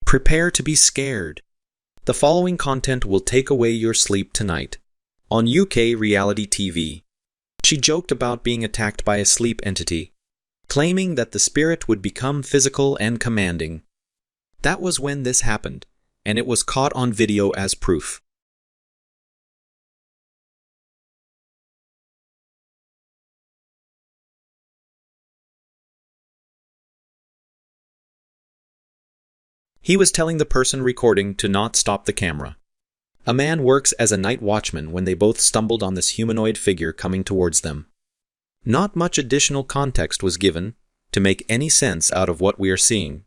Prepare to be scared. The following content will take away your sleep tonight. On UK reality TV, she joked about being attacked by a sleep entity, claiming that the spirit would become physical and commanding. That was when this happened, and it was caught on video as proof. He was telling the person recording to not stop the camera. A man works as a night watchman when they both stumbled on this humanoid figure coming towards them. Not much additional context was given to make any sense out of what we are seeing.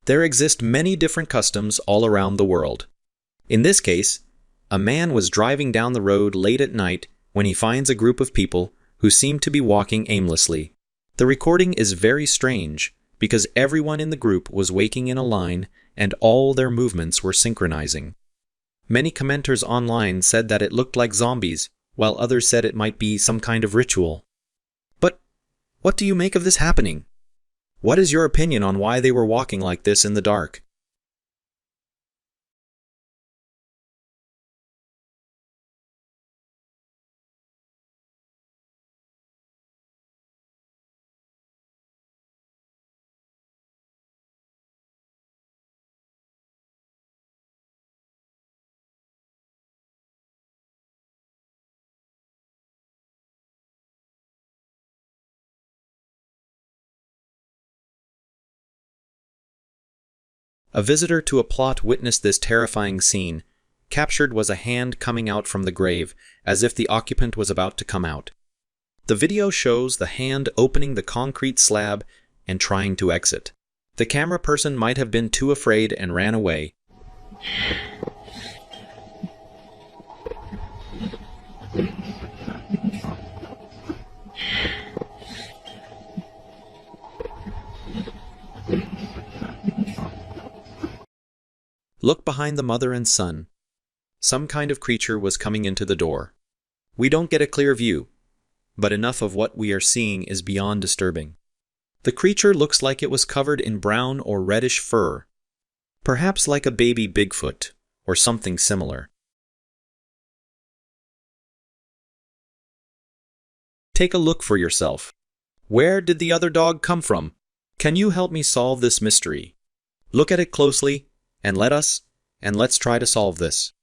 There exist many different customs all around the world. In this case, a man was driving down the road late at night when he finds a group of people who seem to be walking aimlessly. The recording is very strange because everyone in the group was waking in a line and all their movements were synchronizing. Many commenters online said that it looked like zombies, while others said it might be some kind of ritual. But what do you make of this happening? What is your opinion on why they were walking like this in the dark? A visitor to a plot witnessed this terrifying scene. Captured was a hand coming out from the grave, as if the occupant was about to come out. The video shows the hand opening the concrete slab and trying to exit. The camera person might have been too afraid and ran away. Look behind the mother and son. Some kind of creature was coming into the door. We don't get a clear view, but enough of what we are seeing is beyond disturbing. The creature looks like it was covered in brown or reddish fur, perhaps like a baby Bigfoot or something similar. Take a look for yourself. Where did the other dog come from? Can you help me solve this mystery? Look at it closely and let's try to solve this.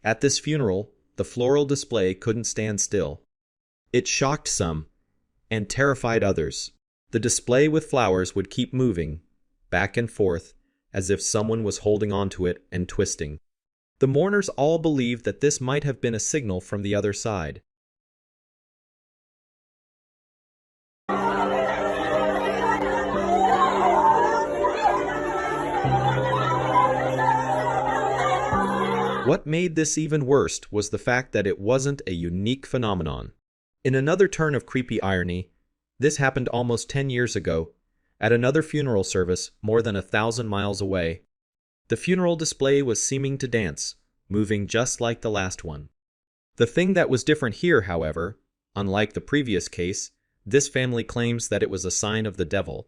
At this funeral, the floral display couldn't stand still. It shocked some and terrified others. The display with flowers would keep moving, back and forth, as if someone was holding onto it and twisting. The mourners all believed that this might have been a signal from the other side. What made this even worse was the fact that it wasn't a unique phenomenon. In another turn of creepy irony, this happened almost 10 years ago, at another funeral service more than 1,000 miles away. The funeral display was seeming to dance, moving just like the last one. The thing that was different here, however, unlike the previous case, this family claims that it was a sign of the devil.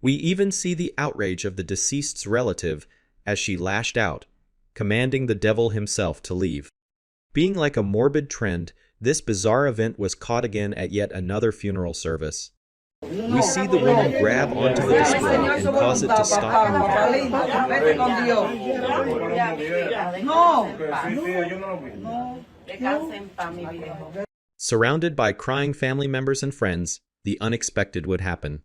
We even see the outrage of the deceased's relative as she lashed out, commanding the devil himself to leave. Being like a morbid trend, this bizarre event was caught again at yet another funeral service. We see the woman grab onto the display and cause it to stop moving. Surrounded by crying family members and friends, the unexpected would happen.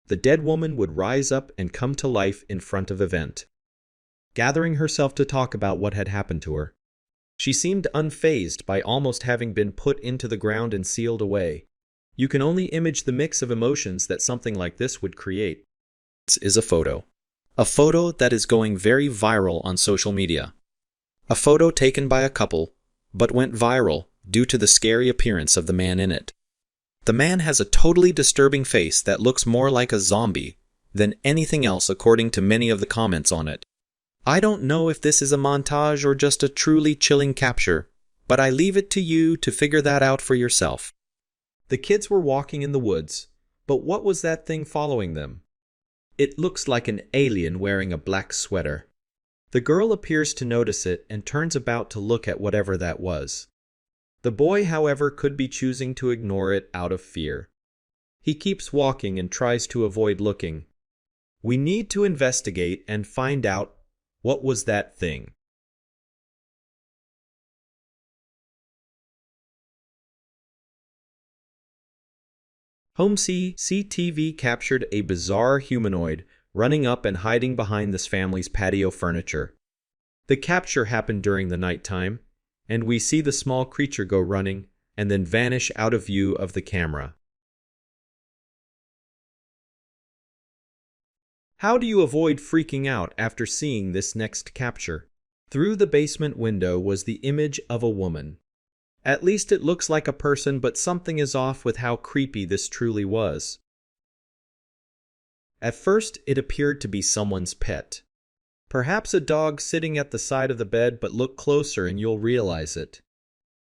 The dead woman would rise up and come to life in front of event, gathering herself to talk about what had happened to her. She seemed unfazed by almost having been put into the ground and sealed away. You can only image the mix of emotions that something like this would create. This is a photo. A photo that is going very viral on social media. A photo taken by a couple, but went viral due to the scary appearance of the man in it. The man has a totally disturbing face that looks more like a zombie than anything else according to many of the comments on it. I don't know if this is a montage or just a truly chilling capture, but I leave it to you to figure that out for yourself. The kids were walking in the woods, but what was that thing following them? It looks like an alien wearing a black sweater. The girl appears to notice it and turns about to look at whatever that was. The boy, however, could be choosing to ignore it out of fear. He keeps walking and tries to avoid looking. We need to investigate and find out what was that thing. Home CCTV captured a bizarre humanoid running up and hiding behind this family's patio furniture. The capture happened during the nighttime, and we see the small creature go running and then vanish out of view of the camera. How do you avoid freaking out after seeing this next capture? Through the basement window was the image of a woman. At least it looks like a person, but something is off with how creepy this truly was. At first, it appeared to be someone's pet. Perhaps a dog sitting at the side of the bed, but look closer and you'll realize it.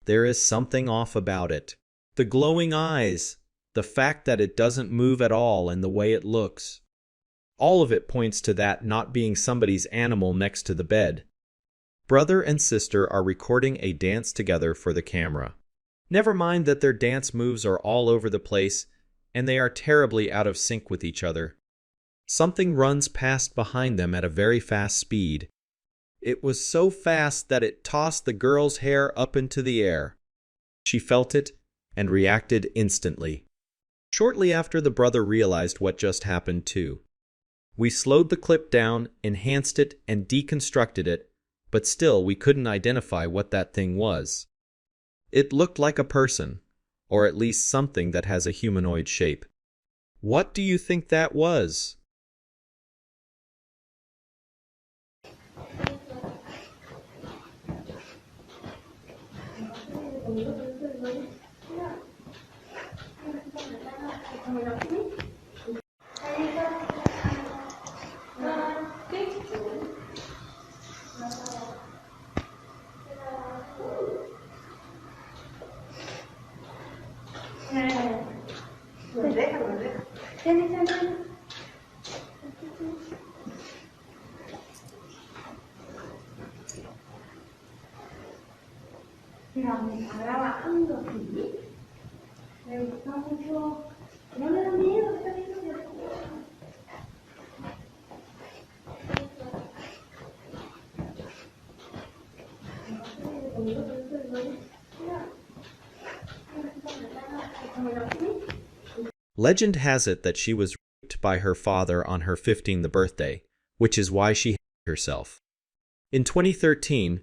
There is something off about it. The glowing eyes, the fact that it doesn't move at all, and the way it looks. All of it points to that not being somebody's animal next to the bed. Brother and sister are recording a dance together for the camera. Never mind that their dance moves are all over the place, and they are terribly out of sync with each other. Something runs past behind them at a very fast speed. It was so fast that it tossed the girl's hair up into the air. She felt it and reacted instantly. Shortly after, the brother realized what just happened too. We slowed the clip down, enhanced it, and deconstructed it, but still we couldn't identify what that thing was. It looked like a person, or at least something that has a humanoid shape. What do you think that was? Legend has it that she was raped by her father on her 15th birthday, which is why she hated herself. In 2013,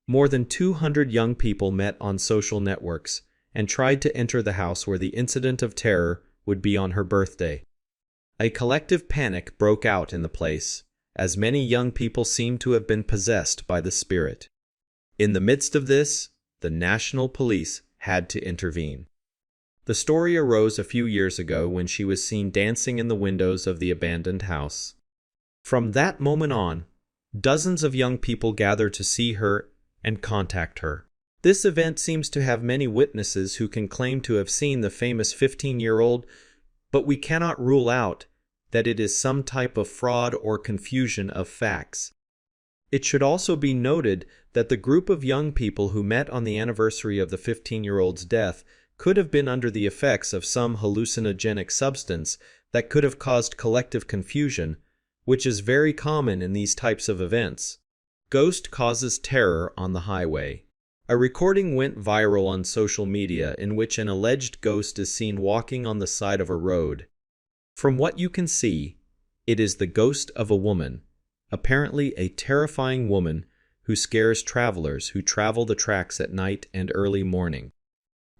more than 200 young people met on social networks and tried to enter the house where the incident of terror would be on her birthday. A collective panic broke out in the place, as many young people seemed to have been possessed by the spirit. In the midst of this, the national police had to intervene. The story arose a few years ago when she was seen dancing in the windows of the abandoned house. From that moment on, dozens of young people gathered to see her and contact her. This event seems to have many witnesses who can claim to have seen the famous 15-year-old, but we cannot rule out that it is some type of fraud or confusion of facts. It should also be noted that the group of young people who met on the anniversary of the 15-year-old's death could have been under the effects of some hallucinogenic substance that could have caused collective confusion, which is very common in these types of events. Ghost causes terror on the highway. A recording went viral on social media in which an alleged ghost is seen walking on the side of a road. From what you can see, it is the ghost of a woman, apparently a terrifying woman who scares travelers who travel the tracks at night and early morning.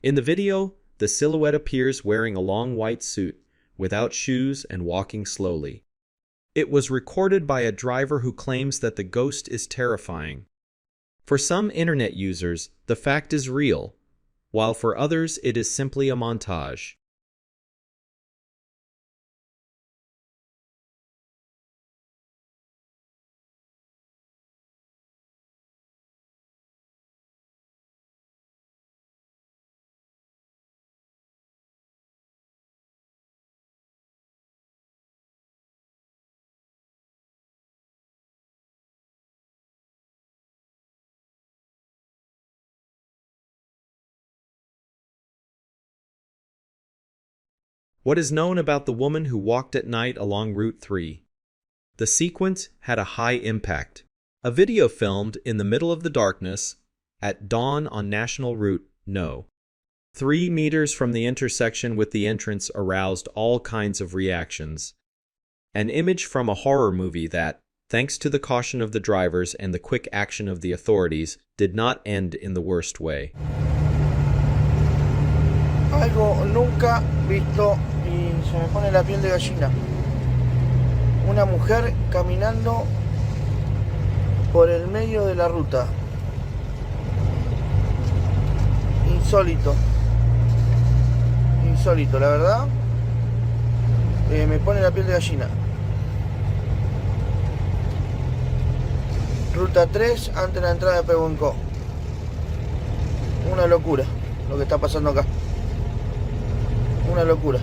In the video, the silhouette appears wearing a long white suit, without shoes and walking slowly. It was recorded by a driver who claims that the ghost is terrifying. For some internet users, the fact is real, while for others it is simply a montage. What is known about the woman who walked at night along Route 3? The sequence had a high impact. A video filmed in the middle of the darkness at dawn on National Route No. 3 meters from the intersection with the entrance aroused all kinds of reactions. An image from a horror movie that, thanks to the caution of the drivers and the quick action of the authorities, did not end in the worst way. Algo nunca visto y se me pone la piel de gallina. Una mujer caminando por el medio de la ruta. Insólito. Insólito, la verdad. Me pone la piel de gallina. Ruta 3 antes de la entrada de Pehuenco. Una locura lo que está pasando acá. Una locura.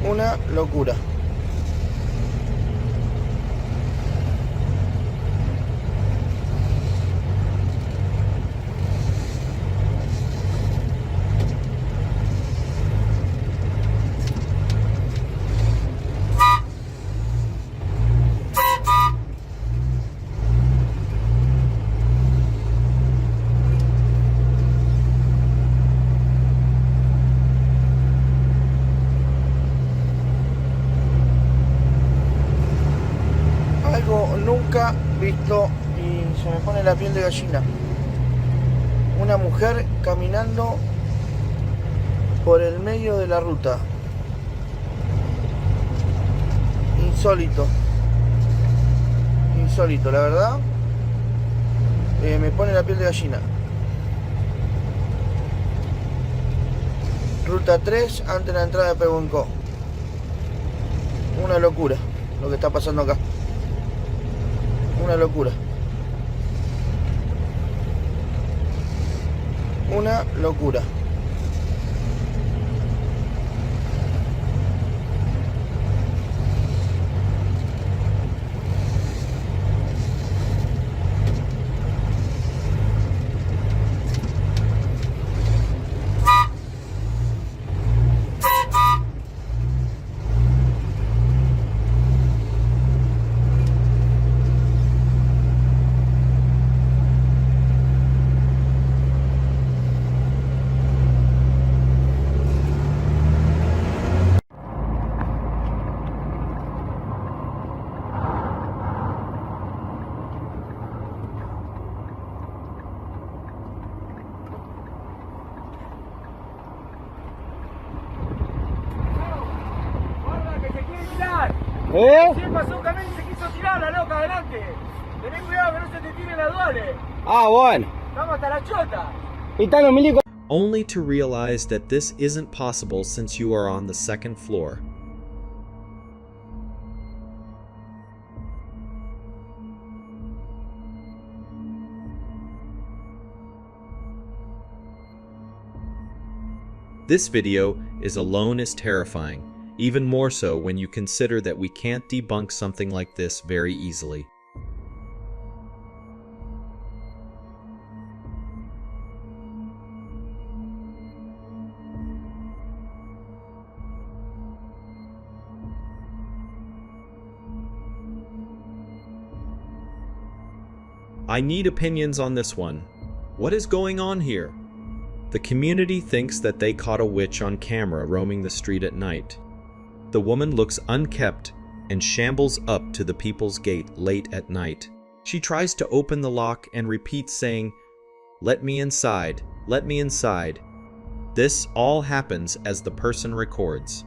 Una locura. Nunca visto y se me pone la piel de gallina. Una mujer caminando por el medio de la ruta. Insólito. Insólito, la verdad. Me pone la piel de gallina. Ruta 3 antes de la entrada de Pehuenco. Una locura lo que está pasando acá. Una locura. Una locura. ¿Eh? Sí, pasó un camión y se quiso tirar la loca adelante. Tenés cuidado que no se te tiren las duales. Ah, bueno. Vamos hasta la chota. Y están los milicos. Only to realize that this isn't possible since you are on the second floor. This video is alone as terrifying, even more so when you consider that we can't debunk something like this very easily. I need opinions on this one. What is going on here? The community thinks that they caught a witch on camera roaming the street at night. The woman looks unkempt and shambles up to the people's gate late at night. She tries to open the lock and repeats saying, "Let me inside, let me inside." This all happens as the person records.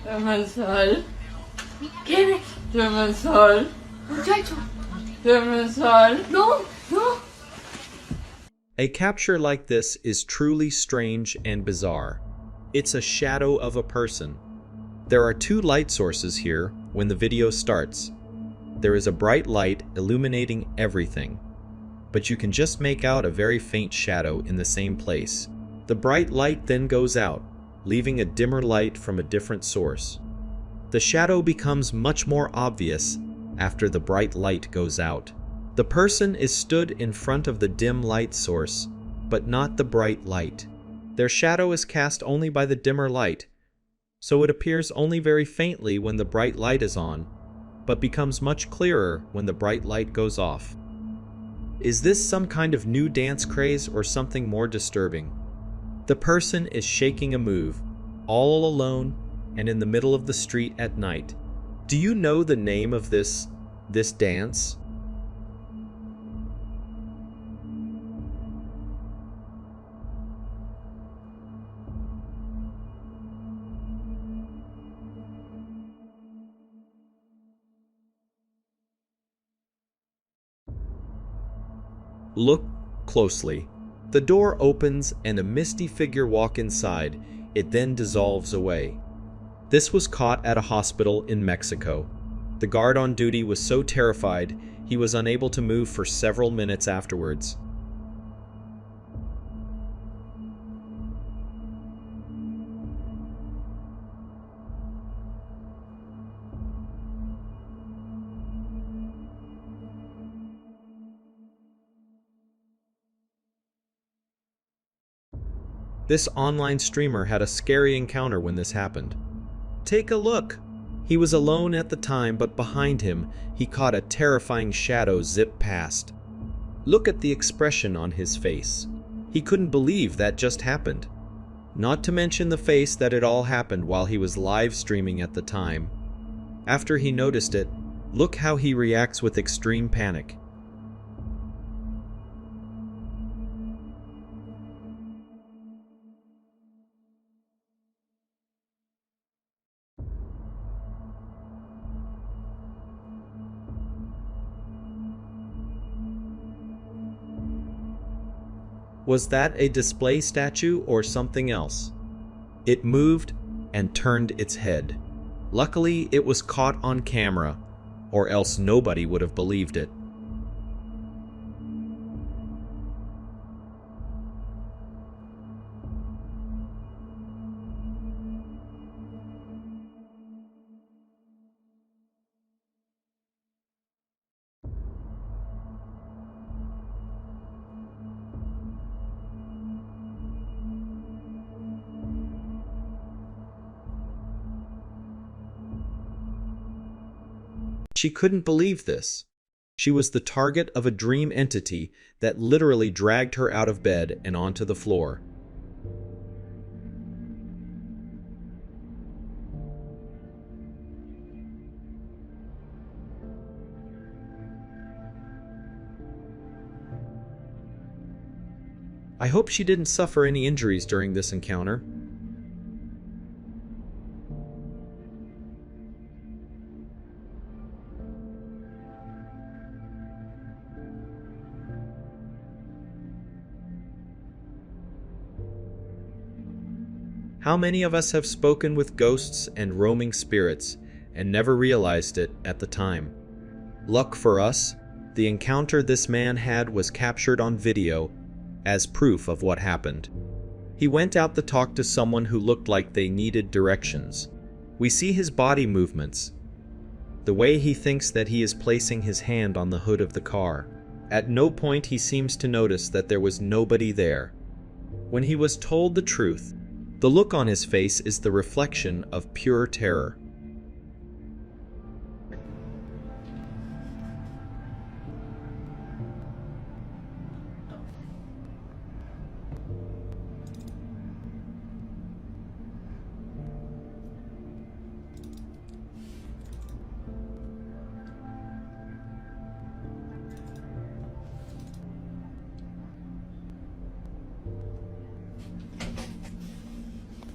Dame el sol. ¿Quién es? Dame el sol. Muchacho. Dame el sol. No, no. A capture like this is truly strange and bizarre. It's a shadow of a person. There are two light sources here when the video starts. There is a bright light illuminating everything, but you can just make out a very faint shadow in the same place. The bright light then goes out, leaving a dimmer light from a different source. The shadow becomes much more obvious after the bright light goes out. The person is stood in front of the dim light source, but not the bright light. Their shadow is cast only by the dimmer light, so it appears only very faintly when the bright light is on, but becomes much clearer when the bright light goes off. Is this some kind of new dance craze or something more disturbing? The person is shaking a move, all alone and in the middle of the street at night. Do you know the name of this dance? Look closely. The door opens and a misty figure walks inside. It then dissolves away. This was caught at a hospital in Mexico. The guard on duty was so terrified he was unable to move for several minutes afterwards. This online streamer had a scary encounter when this happened. Take a look! He was alone at the time, but behind him, he caught a terrifying shadow zip past. Look at the expression on his face. He couldn't believe that just happened. Not to mention the face that it all happened while he was live streaming at the time. After he noticed it, look how he reacts with extreme panic. Was that a display statue or something else? It moved and turned its head. Luckily, it was caught on camera, or else nobody would have believed it. She couldn't believe this. She was the target of a dream entity that literally dragged her out of bed and onto the floor. I hope she didn't suffer any injuries during this encounter. How many of us have spoken with ghosts and roaming spirits and never realized it at the time? Luck for us, the encounter this man had was captured on video as proof of what happened. He went out to talk to someone who looked like they needed directions. We see his body movements, the way he thinks that he is placing his hand on the hood of the car. At no point he seems to notice that there was nobody there. When he was told the truth, the look on his face is the reflection of pure terror.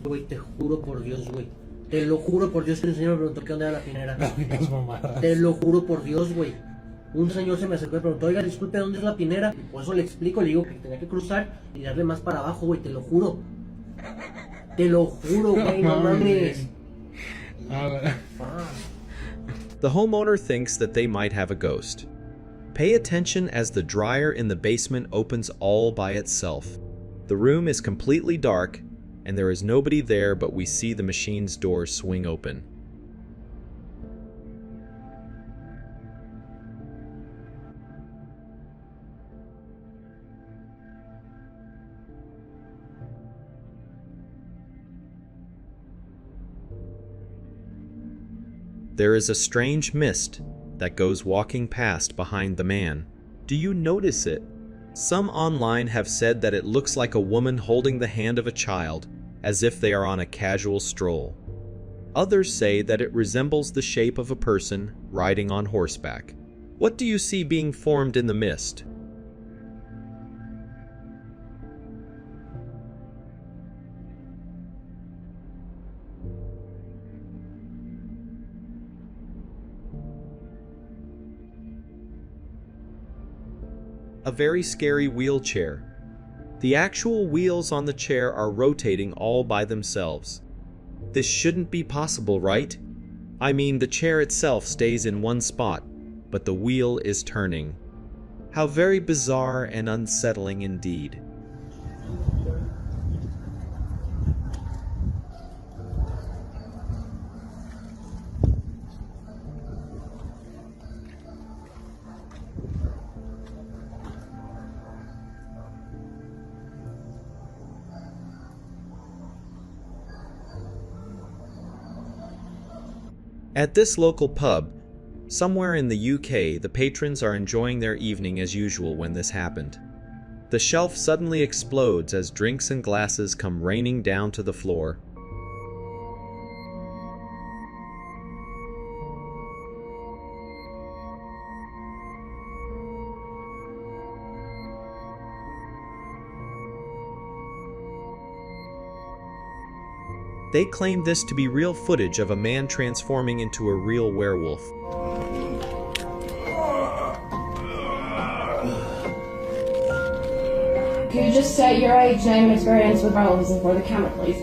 Güey, te juro por Dios, güey. Te lo juro por Dios que un señor me preguntó qué onda era la pinera. Te lo juro por Dios, güey. Un señor se me acercó y me preguntó, oiga, disculpe, ¿dónde es la pinera? Y por eso le explico, le digo que tenía que cruzar y darle más para abajo, güey, te lo juro. Te lo juro, güey, no mames. The homeowner thinks that they might have a ghost. Pay attention as the dryer in the basement opens all by itself. The room is completely dark, and there is nobody there, but we see the machine's door swing open. There is a strange mist that goes walking past behind the man. Do you notice it? Some online have said that it looks like a woman holding the hand of a child, as if they are on a casual stroll. Others say that it resembles the shape of a person riding on horseback. What do you see being formed in the mist? A very scary wheelchair. The actual wheels on the chair are rotating all by themselves. This shouldn't be possible, right? I mean, the chair itself stays in one spot, but the wheel is turning. How very bizarre and unsettling indeed. At this local pub, somewhere in the UK, the patrons are enjoying their evening as usual when this happened. The shelf suddenly explodes as drinks and glasses come raining down to the floor. They claim this to be real footage of a man transforming into a real werewolf. Can you just say your age, name, and experience with werewolves before the camera, please?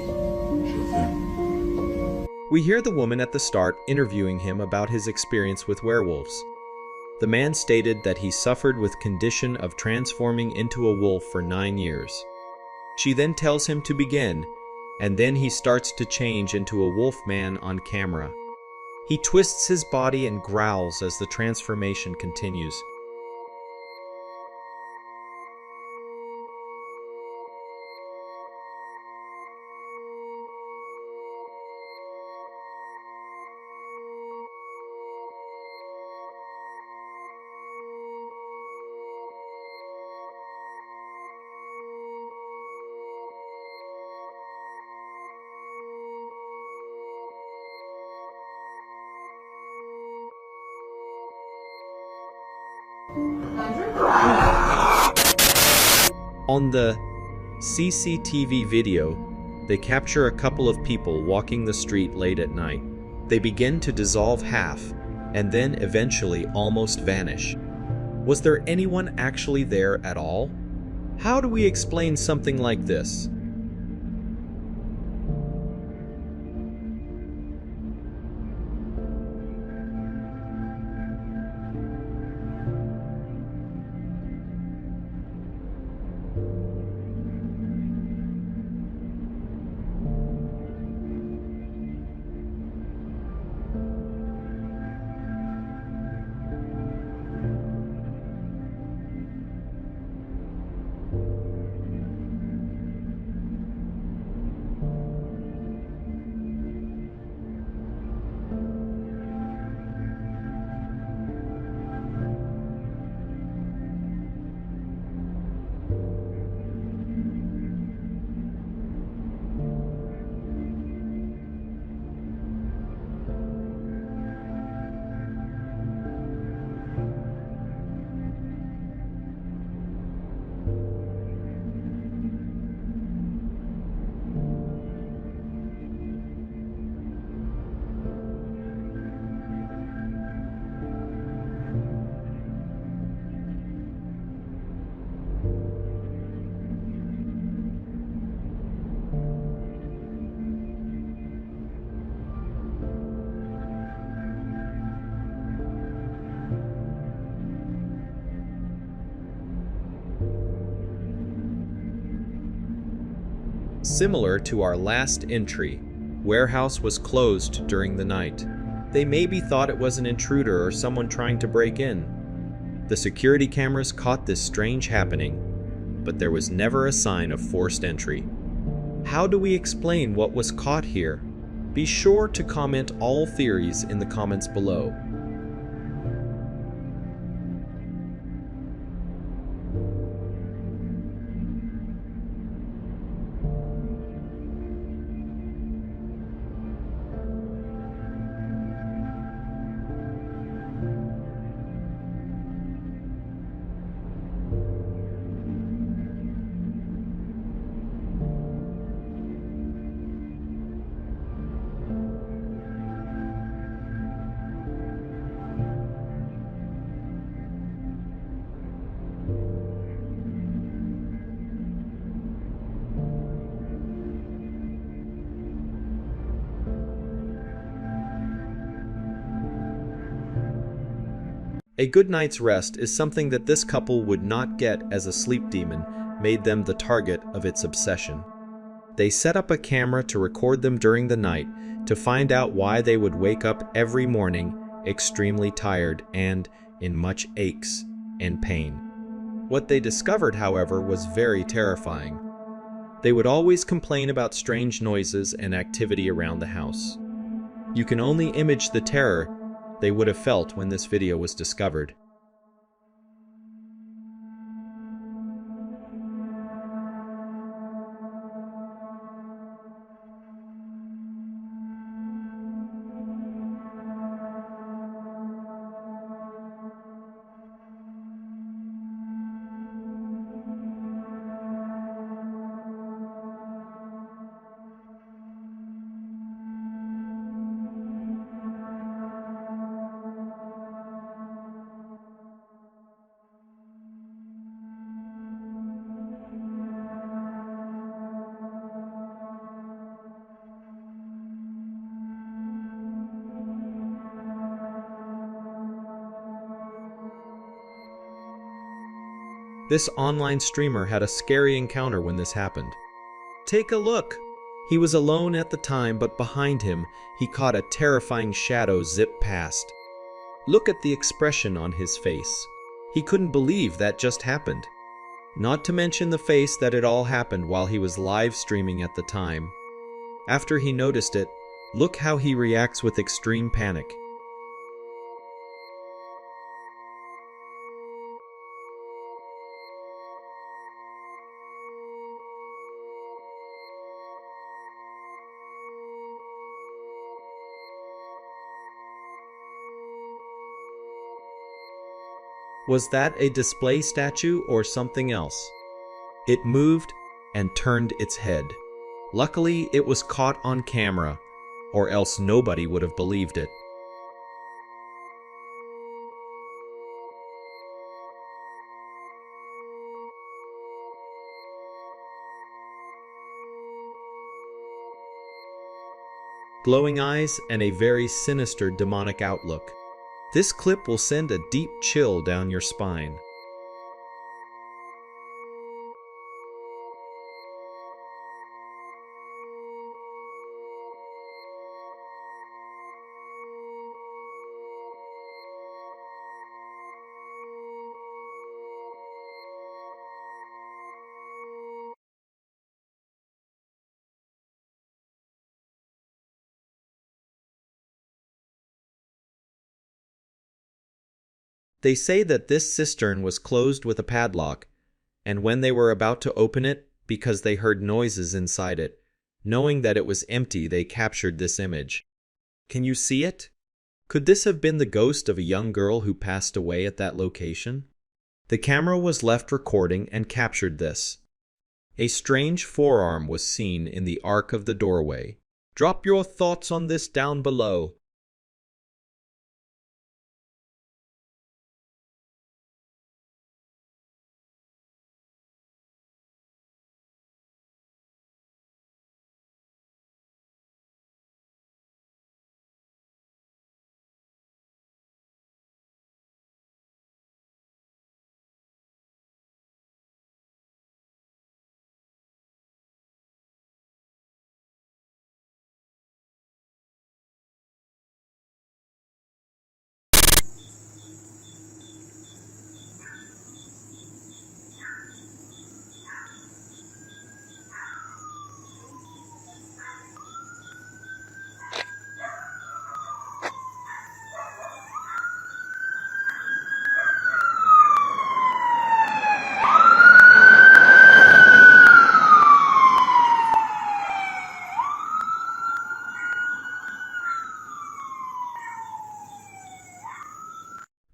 We hear the woman at the start interviewing him about his experience with werewolves. The man stated that he suffered with condition of transforming into a wolf for 9 years. She then tells him to begin, and then he starts to change into a wolf man on camera. He twists his body and growls as the transformation continues. On the CCTV video, they capture a couple of people walking the street late at night. They begin to dissolve half, and then eventually almost vanish. Was there anyone actually there at all? How do we explain something like this? Similar to our last entry, warehouse was closed during the night. They maybe thought it was an intruder or someone trying to break in. The security cameras caught this strange happening, but there was never a sign of forced entry. How do we explain what was caught here? Be sure to comment all theories in the comments below. A good night's rest is something that this couple would not get, as a sleep demon made them the target of its obsession. They set up a camera to record them during the night to find out why they would wake up every morning extremely tired and in much aches and pain. What they discovered, however, was very terrifying. They would always complain about strange noises and activity around the house. You can only imagine the terror they would have felt when this video was discovered. This online streamer had a scary encounter when this happened. Take a look! He was alone at the time, but behind him, he caught a terrifying shadow zip past. Look at the expression on his face. He couldn't believe that just happened. Not to mention the face that it all happened while he was live streaming at the time. After he noticed it, look how he reacts with extreme panic. Was that a display statue or something else? It moved, and turned its head. Luckily, it was caught on camera, or else nobody would have believed it. Glowing eyes and a very sinister demonic outlook. This clip will send a deep chill down your spine. They say that this cistern was closed with a padlock, and when they were about to open it, because they heard noises inside it, knowing that it was empty, they captured this image. Can you see it? Could this have been the ghost of a young girl who passed away at that location? The camera was left recording and captured this. A strange forearm was seen in the arc of the doorway. Drop your thoughts on this down below.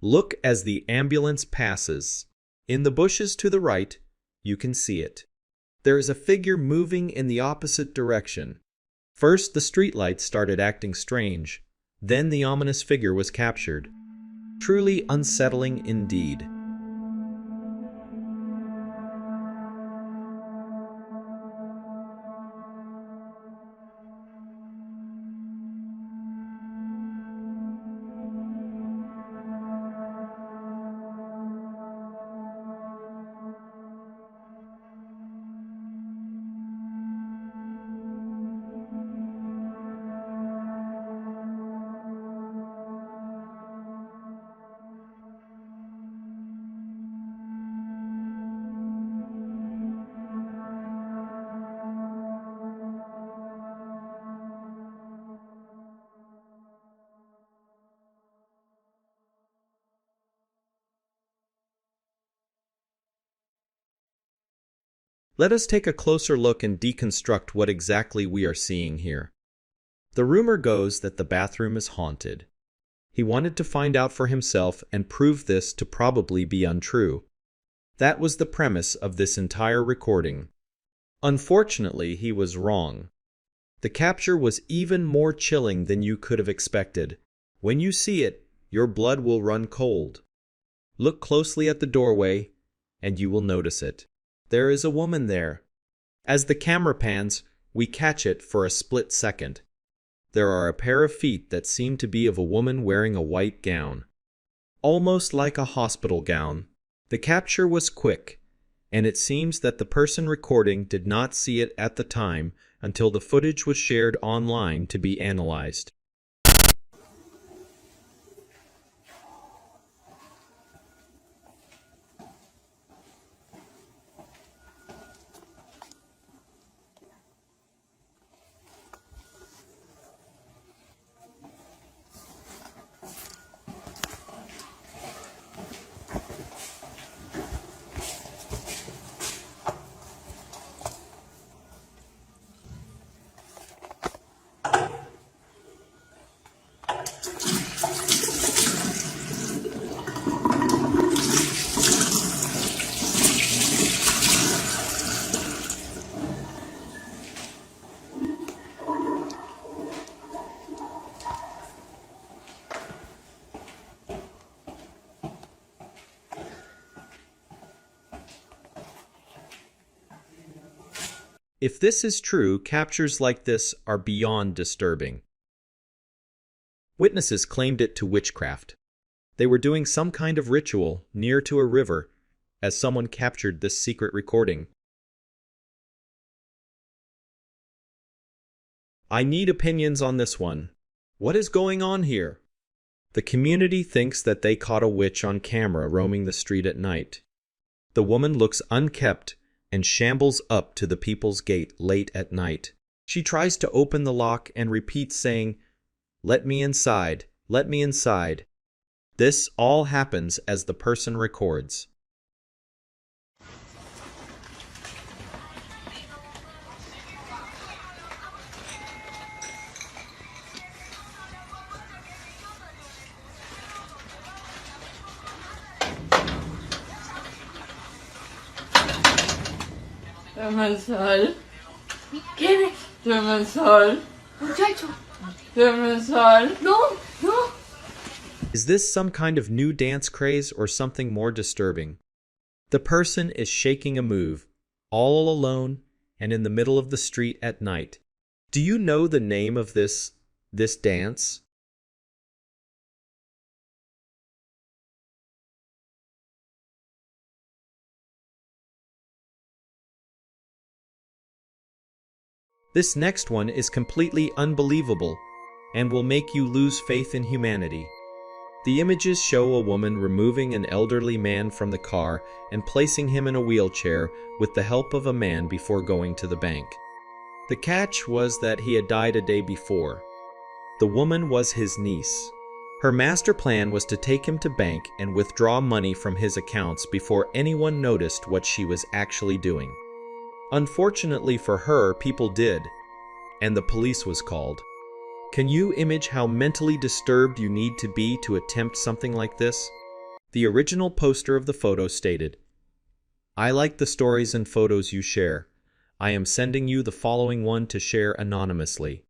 Look as the ambulance passes. In the bushes to the right, you can see it. There is a figure moving in the opposite direction. First, the streetlights started acting strange. Then the ominous figure was captured. Truly unsettling indeed. Let us take a closer look and deconstruct what exactly we are seeing here. The rumor goes that the bathroom is haunted. He wanted to find out for himself and prove this to probably be untrue. That was the premise of this entire recording. Unfortunately, he was wrong. The capture was even more chilling than you could have expected. When you see it, your blood will run cold. Look closely at the doorway, and you will notice it. There is a woman there. As the camera pans, we catch it for a split second. There are a pair of feet that seem to be of a woman wearing a white gown. Almost like a hospital gown. The capture was quick, and it seems that the person recording did not see it at the time until the footage was shared online to be analyzed. If this is true, captures like this are beyond disturbing. Witnesses claimed it to witchcraft. They were doing some kind of ritual near to a river as someone captured this secret recording. I need opinions on this one. What is going on here? The community thinks that they caught a witch on camera roaming the street at night. The woman looks unkempt and shambles up to the people's gate late at night. She tries to open the lock and repeats saying, "Let me inside, let me inside." This all happens as the person records. Dame sal. ¿Quién es? Dame sal. Muchacho. Dame sal. No, no. Is this some kind of new dance craze or something more disturbing? The person is shaking a move, all alone and in the middle of the street at night. Do you know the name of this dance? This next one is completely unbelievable and will make you lose faith in humanity. The images show a woman removing an elderly man from the car and placing him in a wheelchair with the help of a man before going to the bank. The catch was that he had died a day before. The woman was his niece. Her master plan was to take him to bank and withdraw money from his accounts before anyone noticed what she was actually doing. Unfortunately for her, people did, and the police was called. Can you imagine how mentally disturbed you need to be to attempt something like this? The original poster of the photo stated, "I like the stories and photos you share. I am sending you the following one to share anonymously.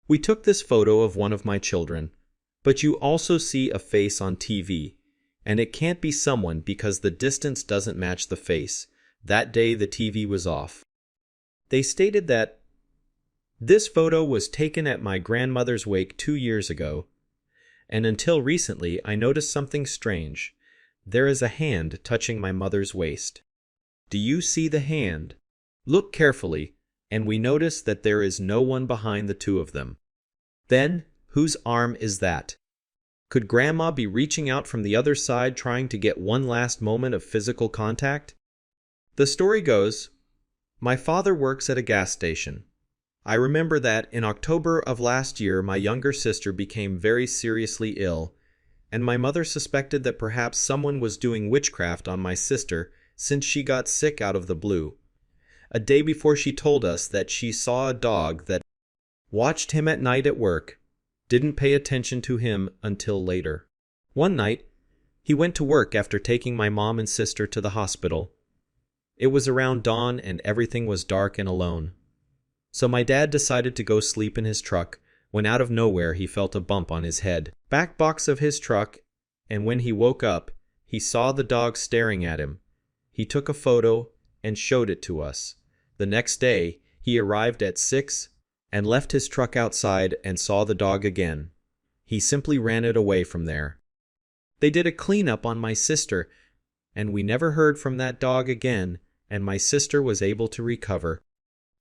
We took this photo of one of my children, but you also see a face on TV, and it can't be someone because the distance doesn't match the face. That day the TV was off." They stated that this photo was taken at my grandmother's wake 2 years ago, and until recently I noticed something strange. There is a hand touching my mother's waist. Do you see the hand? Look carefully, and we notice that there is no one behind the two of them. Then, whose arm is that? Could Grandma be reaching out from the other side trying to get one last moment of physical contact? The story goes, my father works at a gas station. I remember that in October of last year my younger sister became very seriously ill, and my mother suspected that perhaps someone was doing witchcraft on my sister since she got sick out of the blue. A day before she told us that she saw a dog that watched him at night at work, didn't pay attention to him until later. One night, he went to work after taking my mom and sister to the hospital. It was around dawn and everything was dark and alone. So my dad decided to go sleep in his truck when out of nowhere he felt a bump on his head. Back box of his truck, and when he woke up, he saw the dog staring at him. He took a photo and showed it to us. The next day, he arrived at 6 and left his truck outside and saw the dog again. He simply ran it away from there. They did a cleanup on my sister, and we never heard from that dog again, and my sister was able to recover.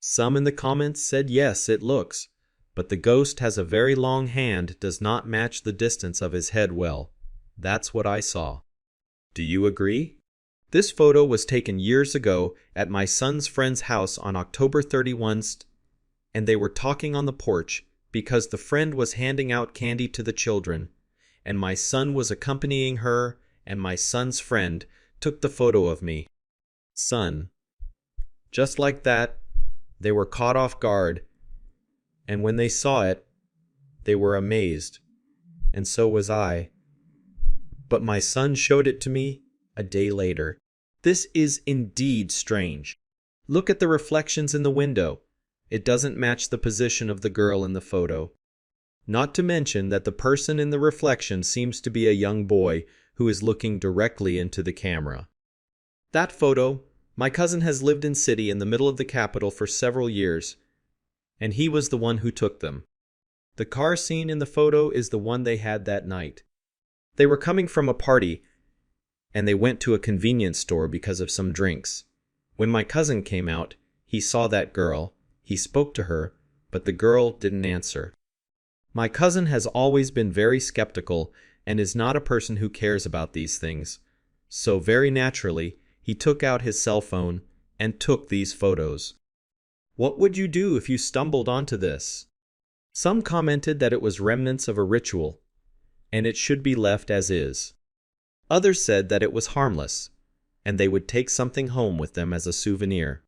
Some in the comments said yes, it looks, but the ghost has a very long hand, does not match the distance of his head well. That's what I saw. Do you agree? This photo was taken years ago at my son's friend's house on October 31st, and they were talking on the porch because the friend was handing out candy to the children, and my son was accompanying her, and my son's friend took the photo of me. Son. Just like that, they were caught off guard, and when they saw it, they were amazed, and so was I. But my son showed it to me a day later. This is indeed strange. Look at the reflections in the window. It doesn't match the position of the girl in the photo. Not to mention that the person in the reflection seems to be a young boy who is looking directly into the camera. That photo My cousin has lived in city in the middle of the capital for several years, and he was the one who took them. The car seen in the photo is the one they had that night. They were coming from a party, and they went to a convenience store because of some drinks. When my cousin came out, he saw that girl. He spoke to her, but the girl didn't answer. My cousin has always been very skeptical and is not a person who cares about these things. So very naturally, he took out his cell phone and took these photos. What would you do if you stumbled onto this? Some commented that it was remnants of a ritual, and it should be left as is. Others said that it was harmless, and they would take something home with them as a souvenir.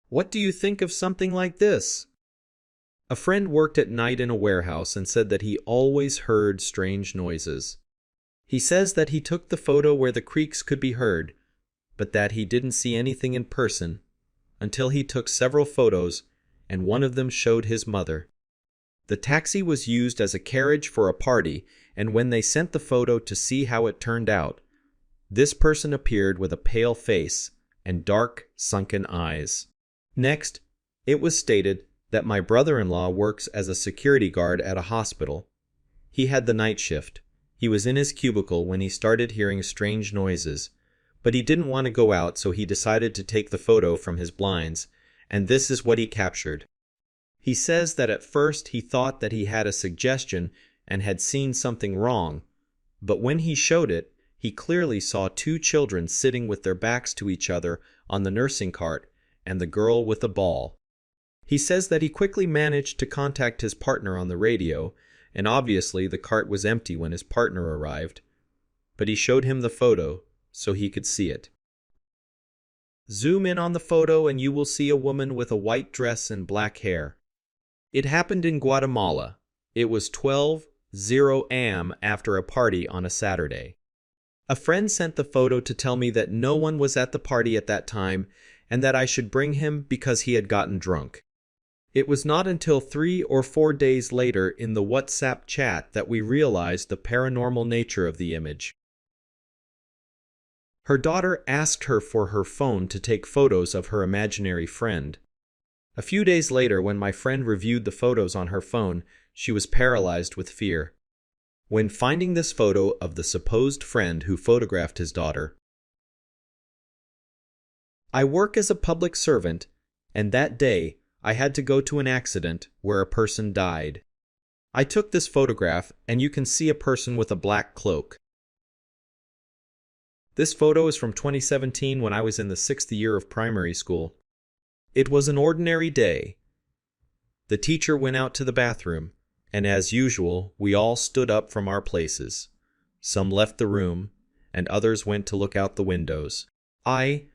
What do you think of something like this? A friend worked at night in a warehouse and said that he always heard strange noises. He says that he took the photo where the creaks could be heard, but that he didn't see anything in person until he took several photos, and one of them showed his mother. The taxi was used as a carriage for a party, and when they sent the photo to see how it turned out, this person appeared with a pale face and dark, sunken eyes. Next, it was stated that my brother-in-law works as a security guard at a hospital. He had the night shift. He was in his cubicle when he started hearing strange noises, but he didn't want to go out, so he decided to take the photo from his blinds, and this is what he captured. He says that at first he thought that he had a suggestion and had seen something wrong, but when he showed it, he clearly saw two children sitting with their backs to each other on the nursing cart and the girl with a ball. He says that he quickly managed to contact his partner on the radio, and obviously the cart was empty when his partner arrived, but he showed him the photo so he could see it. Zoom in on the photo and you will see a woman with a white dress and black hair. It happened in Guatemala. It was 12:00 a.m. after a party on a Saturday. A friend sent the photo to tell me that no one was at the party at that time and that I should bring him because he had gotten drunk. It was not until 3 or 4 days later in the WhatsApp chat that we realized the paranormal nature of the image. Her daughter asked her for her phone to take photos of her imaginary friend. A few days later, when my friend reviewed the photos on her phone, she was paralyzed with fear. When finding this photo of the supposed friend who photographed his daughter, I work as a public servant, and that day I had to go to an accident where a person died. I took this photograph, and you can see a person with a black cloak. This photo is from 2017 when I was in the 6th year of primary school. It was an ordinary day. The teacher went out to the bathroom, and as usual, we all stood up from our places. Some left the room, and others went to look out the windows. I,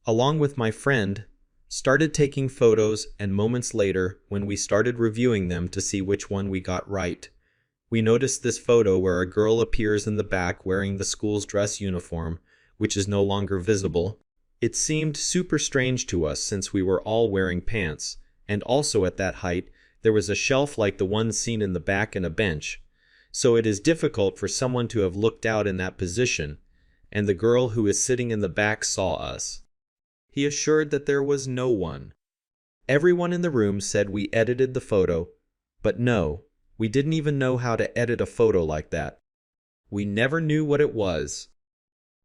along with my friend, started taking photos, and moments later, when we started reviewing them to see which one we got right, we noticed this photo where a girl appears in the back wearing the school's dress uniform, which is no longer visible. It seemed super strange to us since we were all wearing pants, and also at that height, there was a shelf like the one seen in the back and a bench, so it is difficult for someone to have looked out in that position, and the girl who is sitting in the back saw us. He assured that there was no one. Everyone in the room said we edited the photo, but no, we didn't even know how to edit a photo like that. We never knew what it was.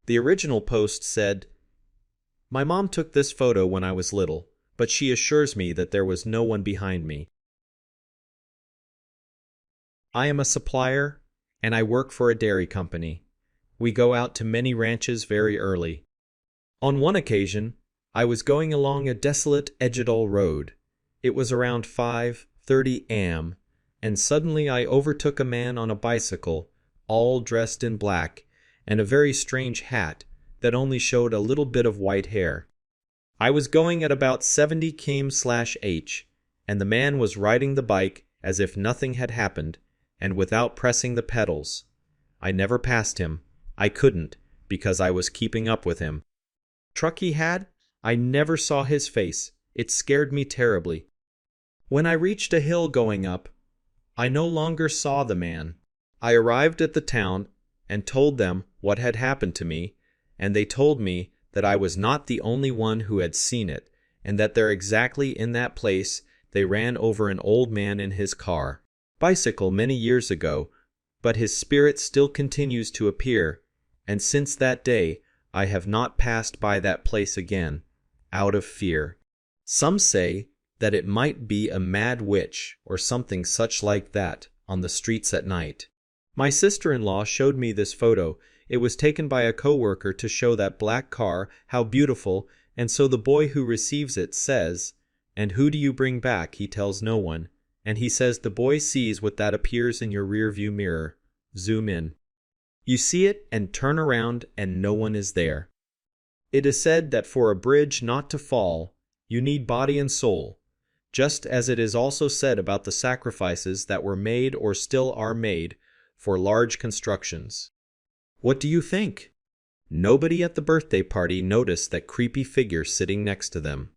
The original post said, "My mom took this photo when I was little, but she assures me that there was no one behind me. I am a supplier, and I work for a dairy company. We go out to many ranches very early. On one occasion, I was going along a desolate Edgedull road. It was around 5:30 a.m., and suddenly I overtook a man on a bicycle, all dressed in black, and a very strange hat that only showed a little bit of white hair. I was going at about 70 km/h, and the man was riding the bike as if nothing had happened, and without pressing the pedals. I never passed him. I couldn't, because I was keeping up with him. Truck he had? I never saw his face. It scared me terribly. When I reached a hill going up, I no longer saw the man. I arrived at the town and told them what had happened to me, and they told me that I was not the only one who had seen it, and that there exactly in that place they ran over an old man in his bicycle many years ago, but his spirit still continues to appear, and since that day I have not passed by that place again, out of fear. Some say that it might be a mad witch or something such like that on the streets at night. My sister-in-law showed me this photo. It was taken by a coworker to show that black car, how beautiful, and so the boy who receives it says, "And who do you bring back?" He tells no one, and he says the boy sees what that appears in your rear-view mirror. Zoom in. You see it and turn around and no one is there. It is said that for a bridge not to fall, you need body and soul, just as it is also said about the sacrifices that were made or still are made for large constructions. What do you think? Nobody at the birthday party noticed that creepy figure sitting next to them.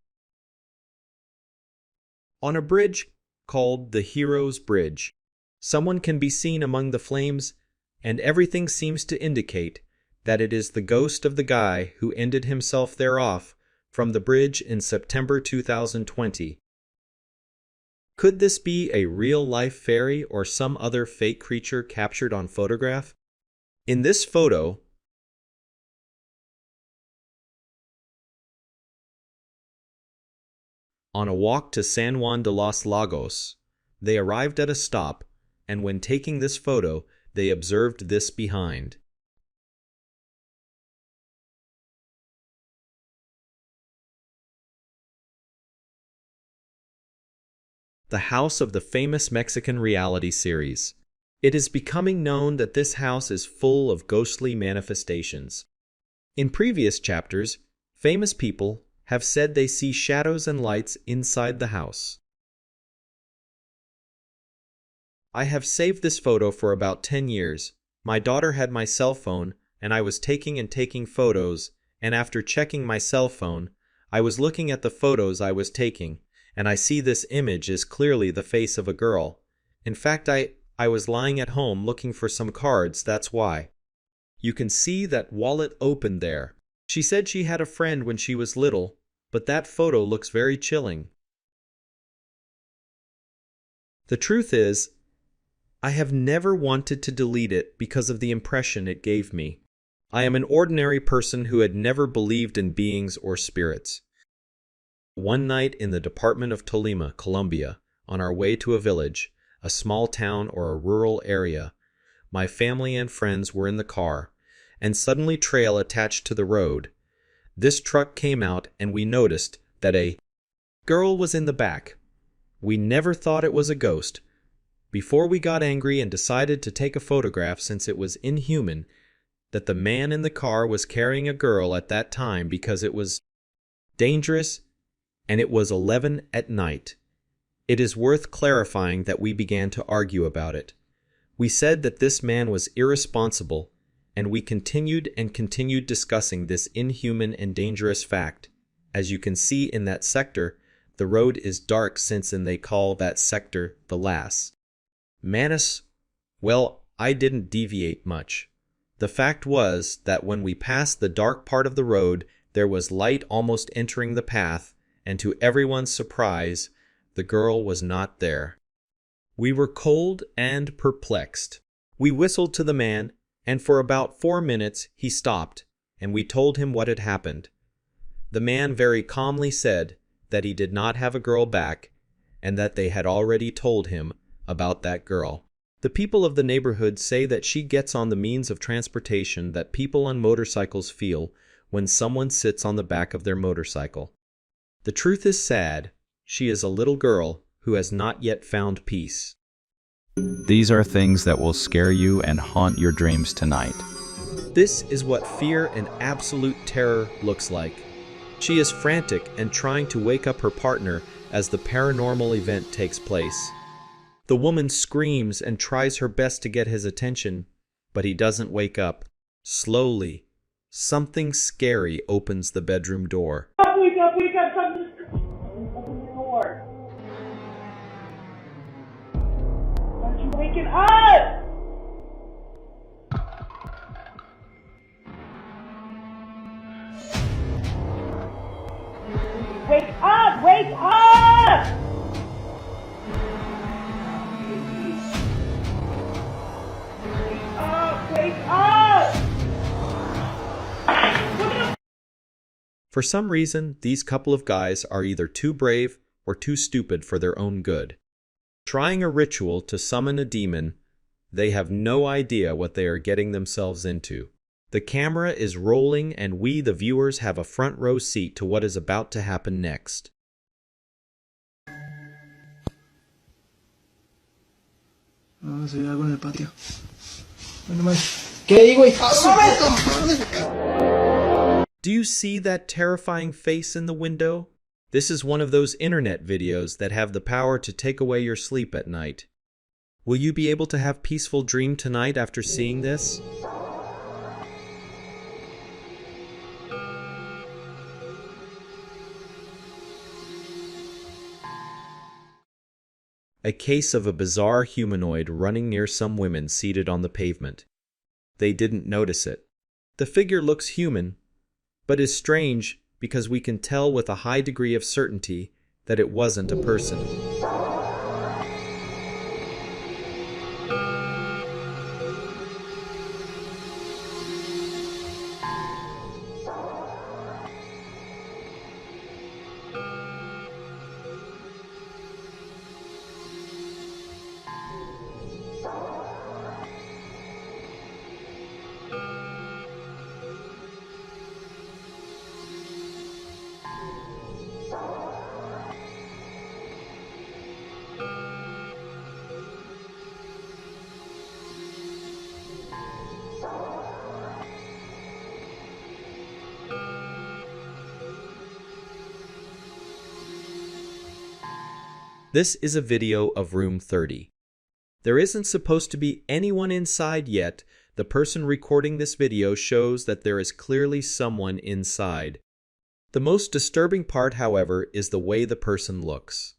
On a bridge called the Hero's Bridge, someone can be seen among the flames, and everything seems to indicate that it is the ghost of the guy who ended himself thereof from the bridge in September 2020. Could this be a real-life fairy or some other fake creature captured on photograph? In this photo, on a walk to San Juan de los Lagos, they arrived at a stop, and when taking this photo, they observed this behind. The house of the famous Mexican reality series. It is becoming known that this house is full of ghostly manifestations. In previous chapters, famous people have said they see shadows and lights inside the house. I have saved this photo for about 10 years. My daughter had my cell phone, and I was taking photos, and after checking my cell phone, I was looking at the photos I was taking, and I see this image is clearly the face of a girl. In fact, I was lying at home looking for some cards, that's why. You can see that wallet open there. She said she had a friend when she was little, but that photo looks very chilling. The truth is, I have never wanted to delete it because of the impression it gave me. I am an ordinary person who had never believed in beings or spirits. One night in the department of Tolima, Colombia, on our way to a village, a small town or a rural area, my family and friends were in the car, and suddenly trail attached to the road. This truck came out and we noticed that a girl was in the back. We never thought it was a ghost. Before we got angry and decided to take a photograph since it was inhuman that the man in the car was carrying a girl at that time because it was dangerous and it was 11 at night. It is worth clarifying that we began to argue about it. We said that this man was irresponsible, and we continued discussing this inhuman and dangerous fact. As you can see in that sector, the road is dark since they call that sector the Las Manas. Well, I didn't deviate much. The fact was that when we passed the dark part of the road, there was light almost entering the path, and to everyone's surprise, the girl was not there. We were cold and perplexed. We whistled to the man, and for about 4 minutes he stopped, and we told him what had happened. The man very calmly said that he did not have a girl back, and that they had already told him about that girl. The people of the neighborhood say that she gets on the means of transportation that people on motorcycles feel when someone sits on the back of their motorcycle. The truth is sad. She is a little girl who has not yet found peace. These are things that will scare you and haunt your dreams tonight. This is what fear and absolute terror looks like. She is frantic and trying to wake up her partner as the paranormal event takes place. The woman screams and tries her best to get his attention, but he doesn't wake up. Slowly, something scary opens the bedroom door. Wake up, something. Open the door. Aren't you waking up? For some reason, these couple of guys are either too brave or too stupid for their own good. Trying a ritual to summon a demon, they have no idea what they are getting themselves into. The camera is rolling and we, the viewers, have a front row seat to what is about to happen next. Ah, se ve algo en el patio. Bueno, más. ¿Qué hay, güey? Do you see that terrifying face in the window? This is one of those internet videos that have the power to take away your sleep at night. Will you be able to have peaceful dream tonight after seeing this? A case of a bizarre humanoid running near some women seated on the pavement. They didn't notice it. The figure looks human, but is strange because we can tell with a high degree of certainty that it wasn't a person. This is a video of room 30. There isn't supposed to be anyone inside yet. The person recording this video shows that there is clearly someone inside. The most disturbing part, however, is the way the person looks.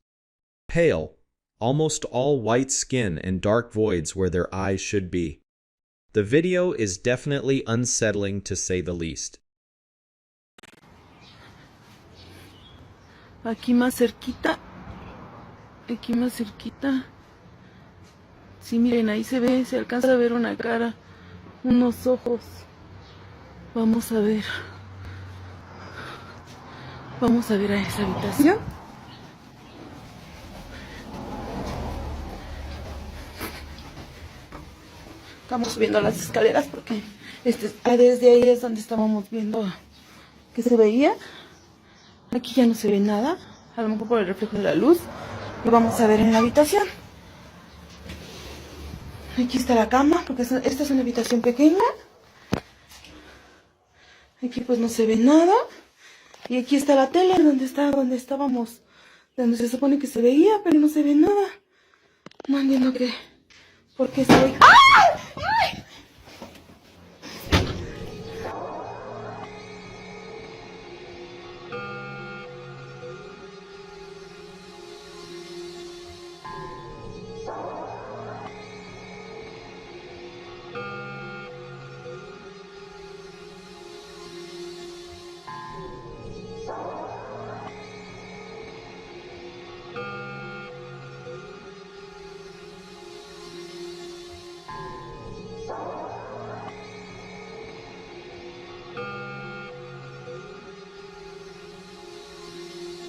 Pale, almost all white skin and dark voids where their eyes should be. The video is definitely unsettling to say the least. Aquí más cerquita. Aquí más cerquita. Sí, miren, ahí se ve, se alcanza a ver una cara, unos ojos. Vamos a ver. Vamos a ver a esa habitación. Estamos subiendo las escaleras porque desde ahí es donde estábamos viendo que se veía. Aquí ya no se ve nada, a lo mejor por el reflejo de la luz. Y vamos a ver en la habitación. Aquí está la cama, porque esta es una habitación pequeña. Aquí pues no se ve nada. Y aquí está la tele, donde estábamos, donde se supone que se veía, pero no se ve nada. No entiendo por qué se ve. ¡Ay! ¡Ay!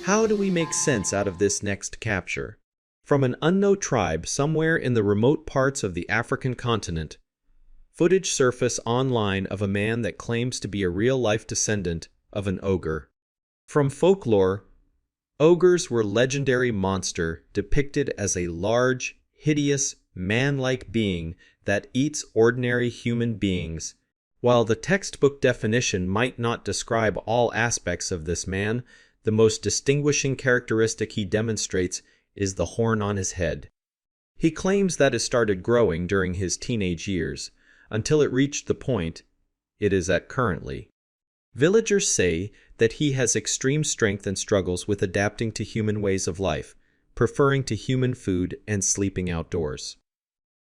How do we make sense out of this next capture? From an unknown tribe somewhere in the remote parts of the African continent, footage surfaced online of a man that claims to be a real-life descendant of an ogre. From folklore, ogres were legendary monster depicted as a large, hideous, man-like being that eats ordinary human beings. While the textbook definition might not describe all aspects of this man, the most distinguishing characteristic he demonstrates is the horn on his head. He claims that it started growing during his teenage years, until it reached the point it is at currently. Villagers say that he has extreme strength and struggles with adapting to human ways of life, preferring to human food and sleeping outdoors.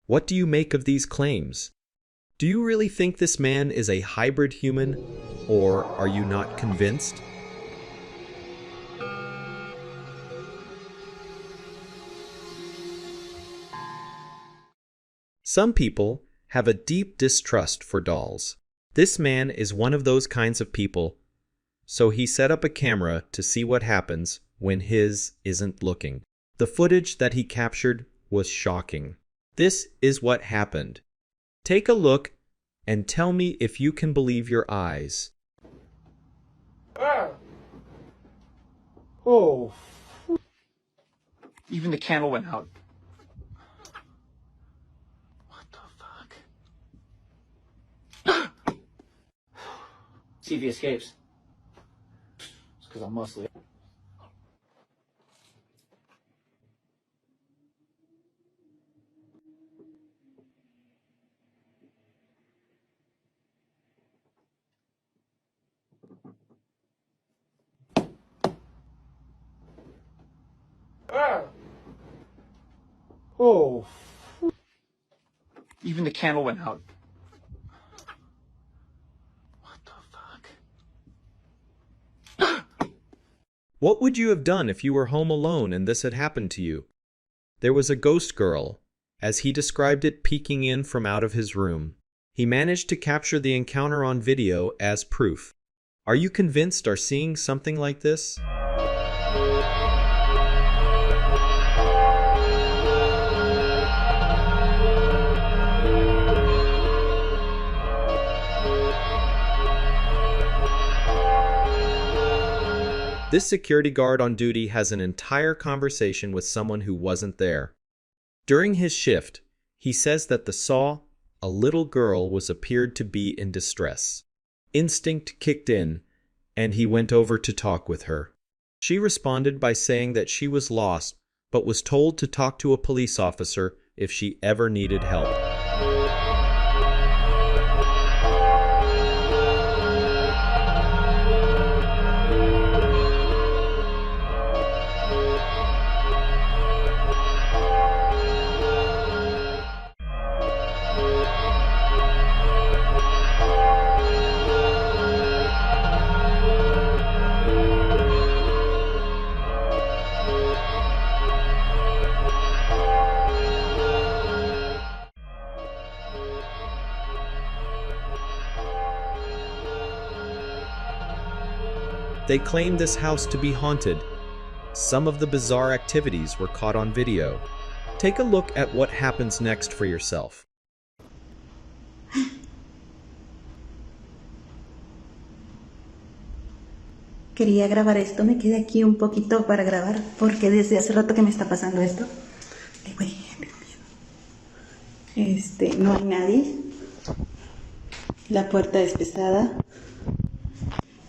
What do you make of these claims? Do you really think this man is a hybrid human, or are you not convinced? Some people have a deep distrust for dolls. This man is one of those kinds of people, so he set up a camera to see what happens when his isn't looking. The footage that he captured was shocking. This is what happened. Take a look and tell me if you can believe your eyes. Oh. Even the candle went out. What the fuck? See if he escapes. It's because I'm mostly. Oh. Even the candle went out. What the fuck? What would you have done if you were home alone and this had happened to you? There was a ghost girl, as he described it, peeking in from out of his room. He managed to capture the encounter on video as proof. Are you convinced or seeing something like this? This security guard on duty has an entire conversation with someone who wasn't there. During his shift, he says that the saw a little girl was appeared to be in distress. Instinct kicked in, and he went over to talk with her. She responded by saying that she was lost, but was told to talk to a police officer if she ever needed help. They claimed this house to be haunted. Some of the bizarre activities were caught on video. Take a look at what happens next for yourself. Quería grabar esto, me quedé aquí un poquito para grabar porque desde hace rato que me está pasando esto. Ay, güey, no hay nadie. La puerta es pesada.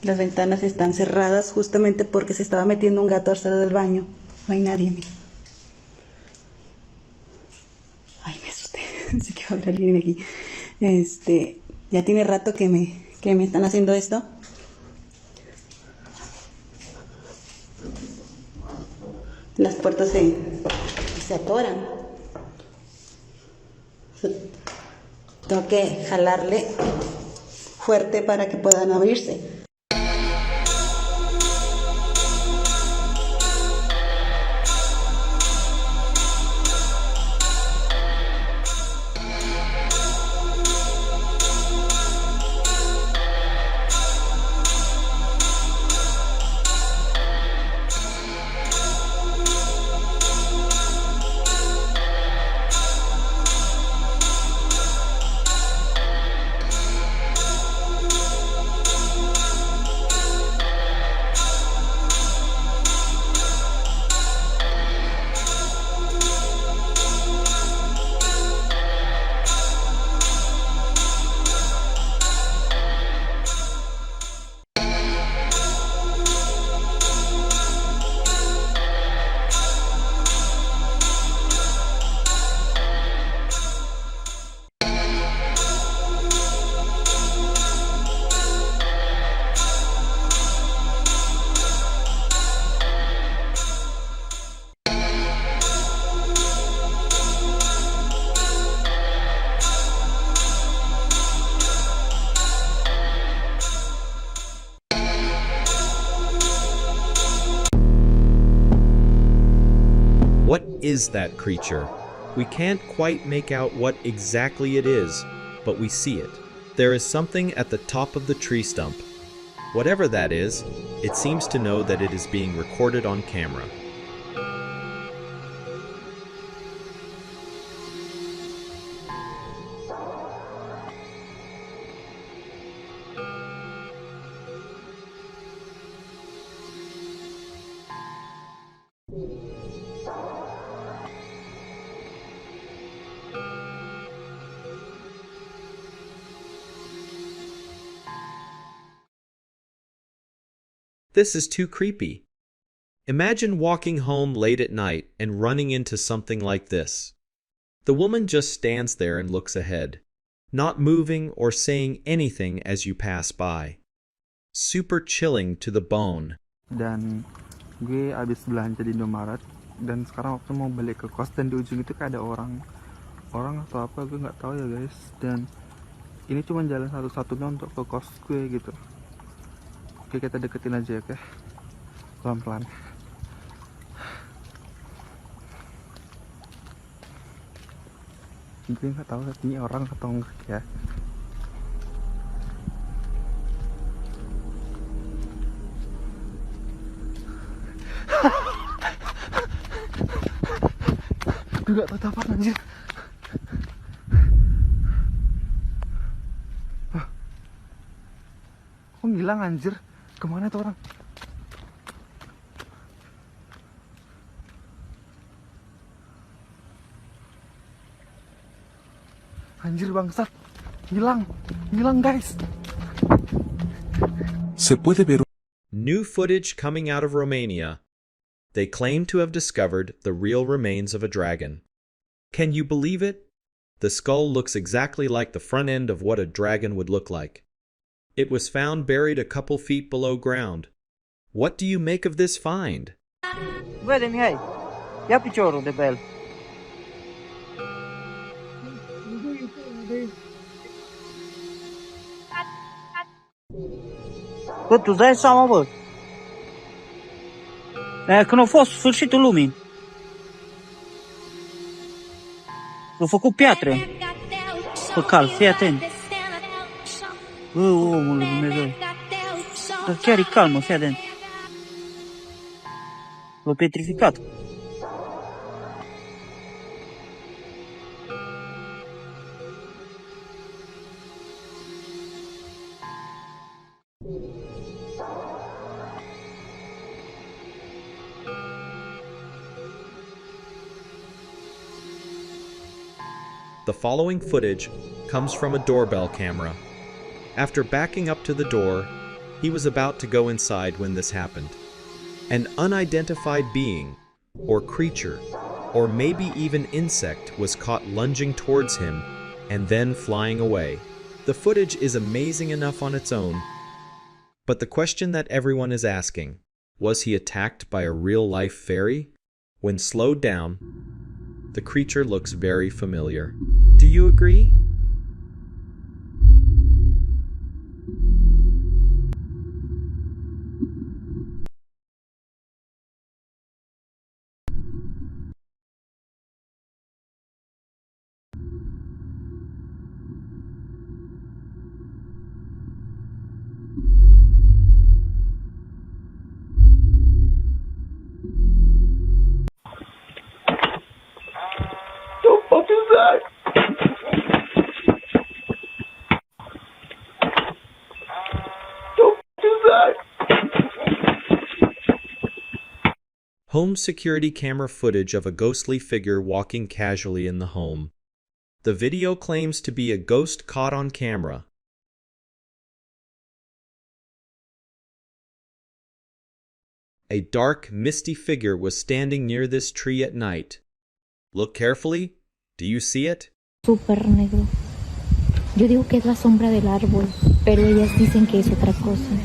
Las ventanas están cerradas justamente porque se estaba metiendo un gato al lado del baño. No hay nadie, mira. Ay, me asusté. Pensé que iba a haber alguien aquí. Ya tiene rato que me están haciendo esto. Las puertas se atoran. Tengo que jalarle fuerte para que puedan abrirse. What is that creature? We can't quite make out what exactly it is, but we see it. There is something at the top of the tree stump. Whatever that is, it seems to know that it is being recorded on camera. This is too creepy. Imagine walking home late at night and running into something like this. The woman just stands there and looks ahead, not moving or saying anything as you pass by. Super chilling to the bone. Dan gue abis belanja di Indomaret dan sekarang waktu mau balik ke kos dan di ujung itu kayak ada orang atau apa gue nggak tahu ya guys, dan ini cuma jalan satu-satunya untuk ke kos gue gitu. Oke, kita deketin aja, oke? Pelan-pelan. Gue nggak tahu ini orang atau enggak ya. Gue nggak tahu apa anjir. Kok ngilang anjir? Kemana tuh orang? Anjir bangsat. Hilang guys. Se puede ver. New footage coming out of Romania. They claim to have discovered the real remains of a dragon. Can you believe it? The skull looks exactly like the front end of what a dragon would look like. It was found buried a couple feet below ground. What do you make of this find? Vede, Mihai, ia piciorul de pe el. Bă, tu dai seama, bă. Când a fost sfârșitul lumii. S-au făcut piatre pe cal, fii atent. Bă, omul lui Dumnezeu. Dar chiar e calmă, fii atent. L-a petrificat. The following footage comes from a doorbell camera. After backing up to the door, he was about to go inside when this happened. An unidentified being, or creature, or maybe even insect was caught lunging towards him and then flying away. The footage is amazing enough on its own, but the question that everyone is asking, was he attacked by a real-life fairy? When slowed down, the creature looks very familiar. Do you agree? What is that? What is that? Home security camera footage of a ghostly figure walking casually in the home. The video claims to be a ghost caught on camera. A dark, misty figure was standing near this tree at night. Look carefully. Do you see it? Súper negro. Yo digo que es la sombra del árbol, pero ellas dicen que es otra cosa.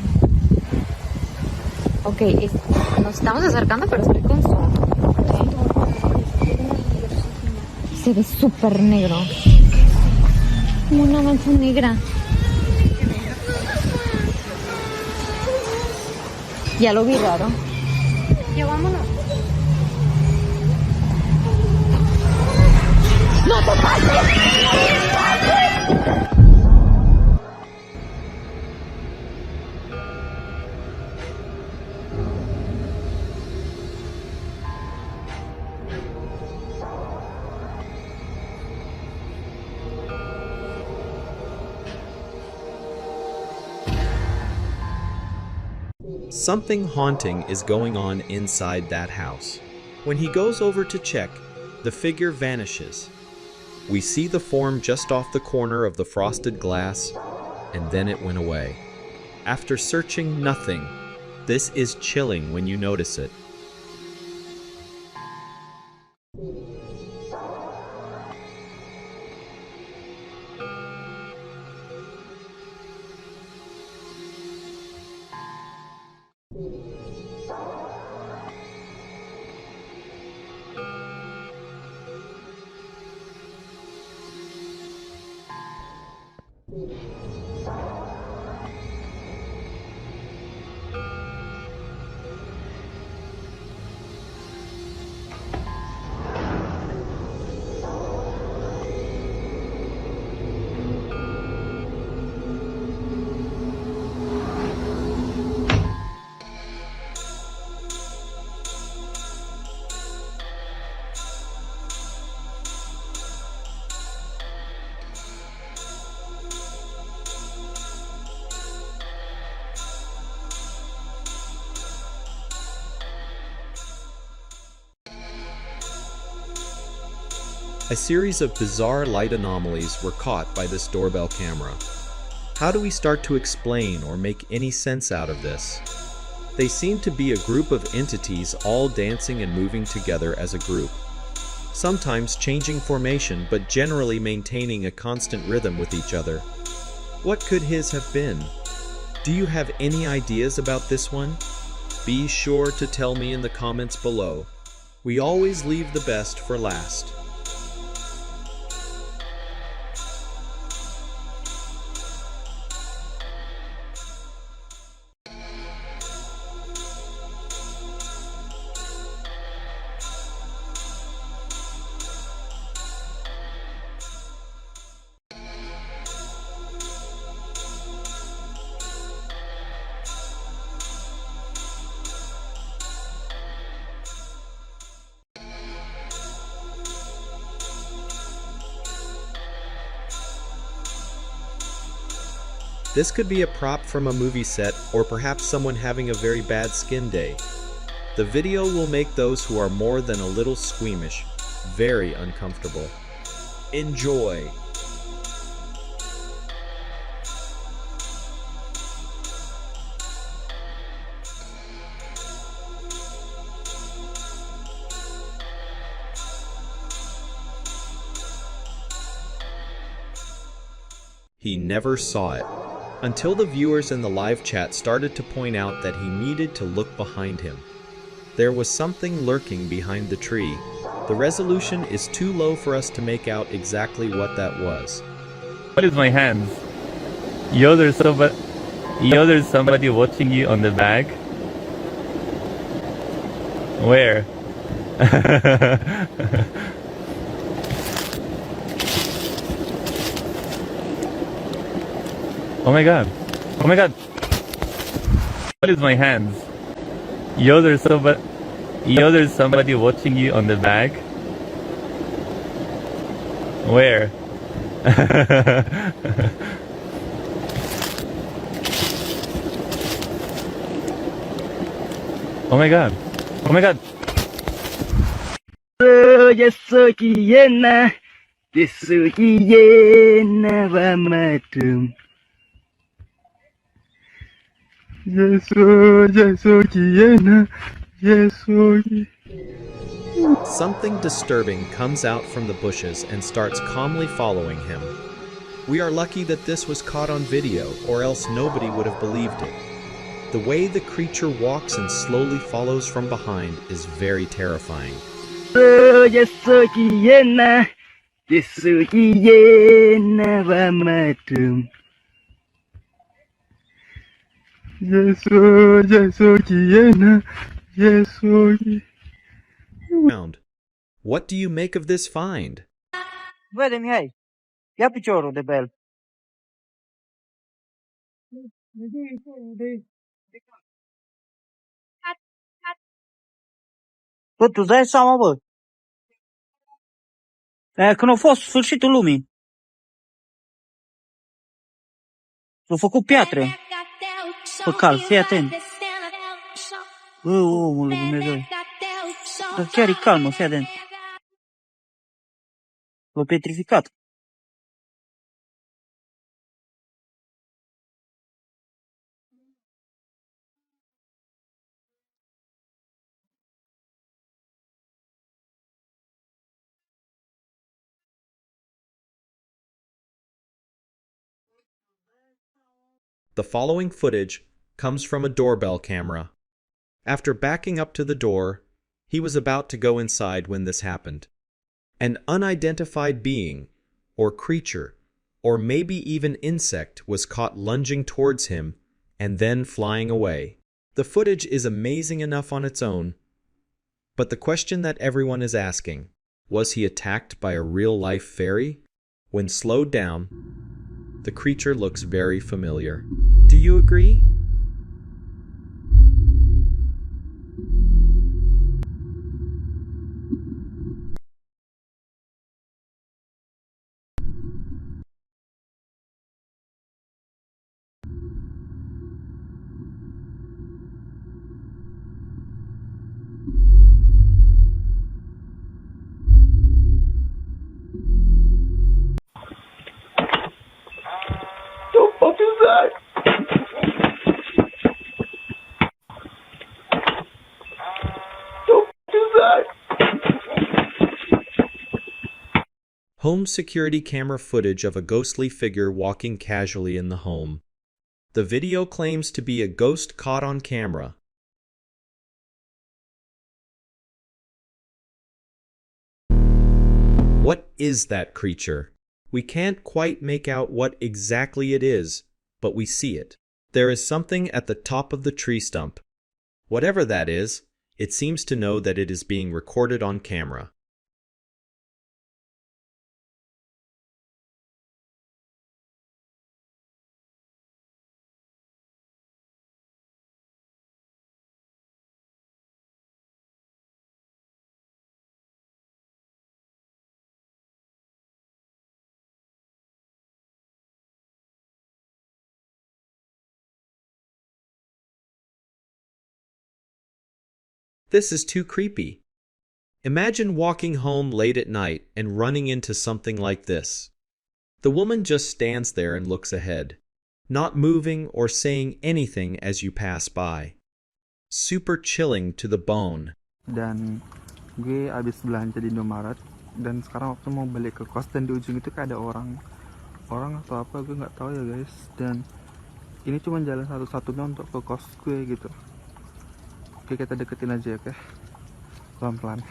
Ok, nos estamos acercando, pero estoy con zoom. Se ve súper negro. Como una mancha negra. Ya lo vi raro. Ya vámonos. ¡No te pases! Something haunting is going on inside that house. When he goes over to check, the figure vanishes. We see the form just off the corner of the frosted glass, and then it went away. After searching, nothing. This is chilling when you notice it. A series of bizarre light anomalies were caught by this doorbell camera. How do we start to explain or make any sense out of this? They seem to be a group of entities all dancing and moving together as a group. Sometimes changing formation, but generally maintaining a constant rhythm with each other. What could his have been? Do you have any ideas about this one? Be sure to tell me in the comments below. We always leave the best for last. This could be a prop from a movie set, or perhaps someone having a very bad skin day. The video will make those who are more than a little squeamish very uncomfortable. Enjoy! He never saw it, until the viewers in the live chat started to point out that he needed to look behind him. There was something lurking behind the tree. The resolution is too low for us to make out exactly what that was. What is my hands? There's somebody watching you on the back. Where? Oh my god. Oh my god. What is my hands? There's somebody watching you on the back. Where? Oh my god. Oh my god. Something disturbing comes out from the bushes and starts calmly following him. We are lucky that this was caught on video, or else nobody would have believed it. The way the creature walks and slowly follows from behind is very terrifying. What do you make of this find? Vede-mi hai. Ia piciorul de pe el. Bă, tu dai seama, bă. Când a fost sfârșitul lumii. S-au făcut piatre pe cal, fii atent. Chiar e calmo, fii atent. L-a petrificat. The following footage comes from a doorbell camera. After backing up to the door, he was about to go inside when this happened. An unidentified being, or creature, or maybe even insect was caught lunging towards him and then flying away. The footage is amazing enough on its own, but the question that everyone is asking, was he attacked by a real-life fairy? When slowed down, the creature looks very familiar. Do you agree? The fuck is that? The fuck is that? Home security camera footage of a ghostly figure walking casually in the home. The video claims to be a ghost caught on camera. What is that creature? We can't quite make out what exactly it is, but we see it. There is something at the top of the tree stump. Whatever that is, it seems to know that it is being recorded on camera. This is too creepy. Imagine walking home late at night and running into something like this. The woman just stands there and looks ahead, not moving or saying anything as you pass by. Super chilling to the bone. Dan gue abis belanja di Indomaret dan sekarang waktu mau balik ke kos dan di ujung itu kayak ada orang atau apa gue nggak tahu ya guys, dan ini cuma jalan satu-satunya untuk ke kos gue gitu. Oke, kita deketin aja ya, oke? Pelan-pelan.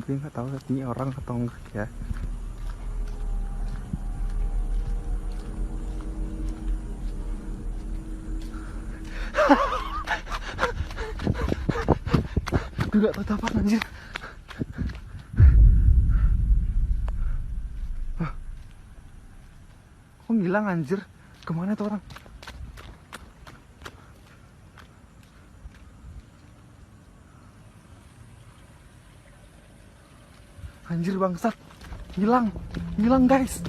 Gue nggak tahu ini orang atau enggak ya. Gue nggak tahu apa anjir. Kok ngilang anjir? Kemana tuh orang? Anjir bangsat. Hilang guys.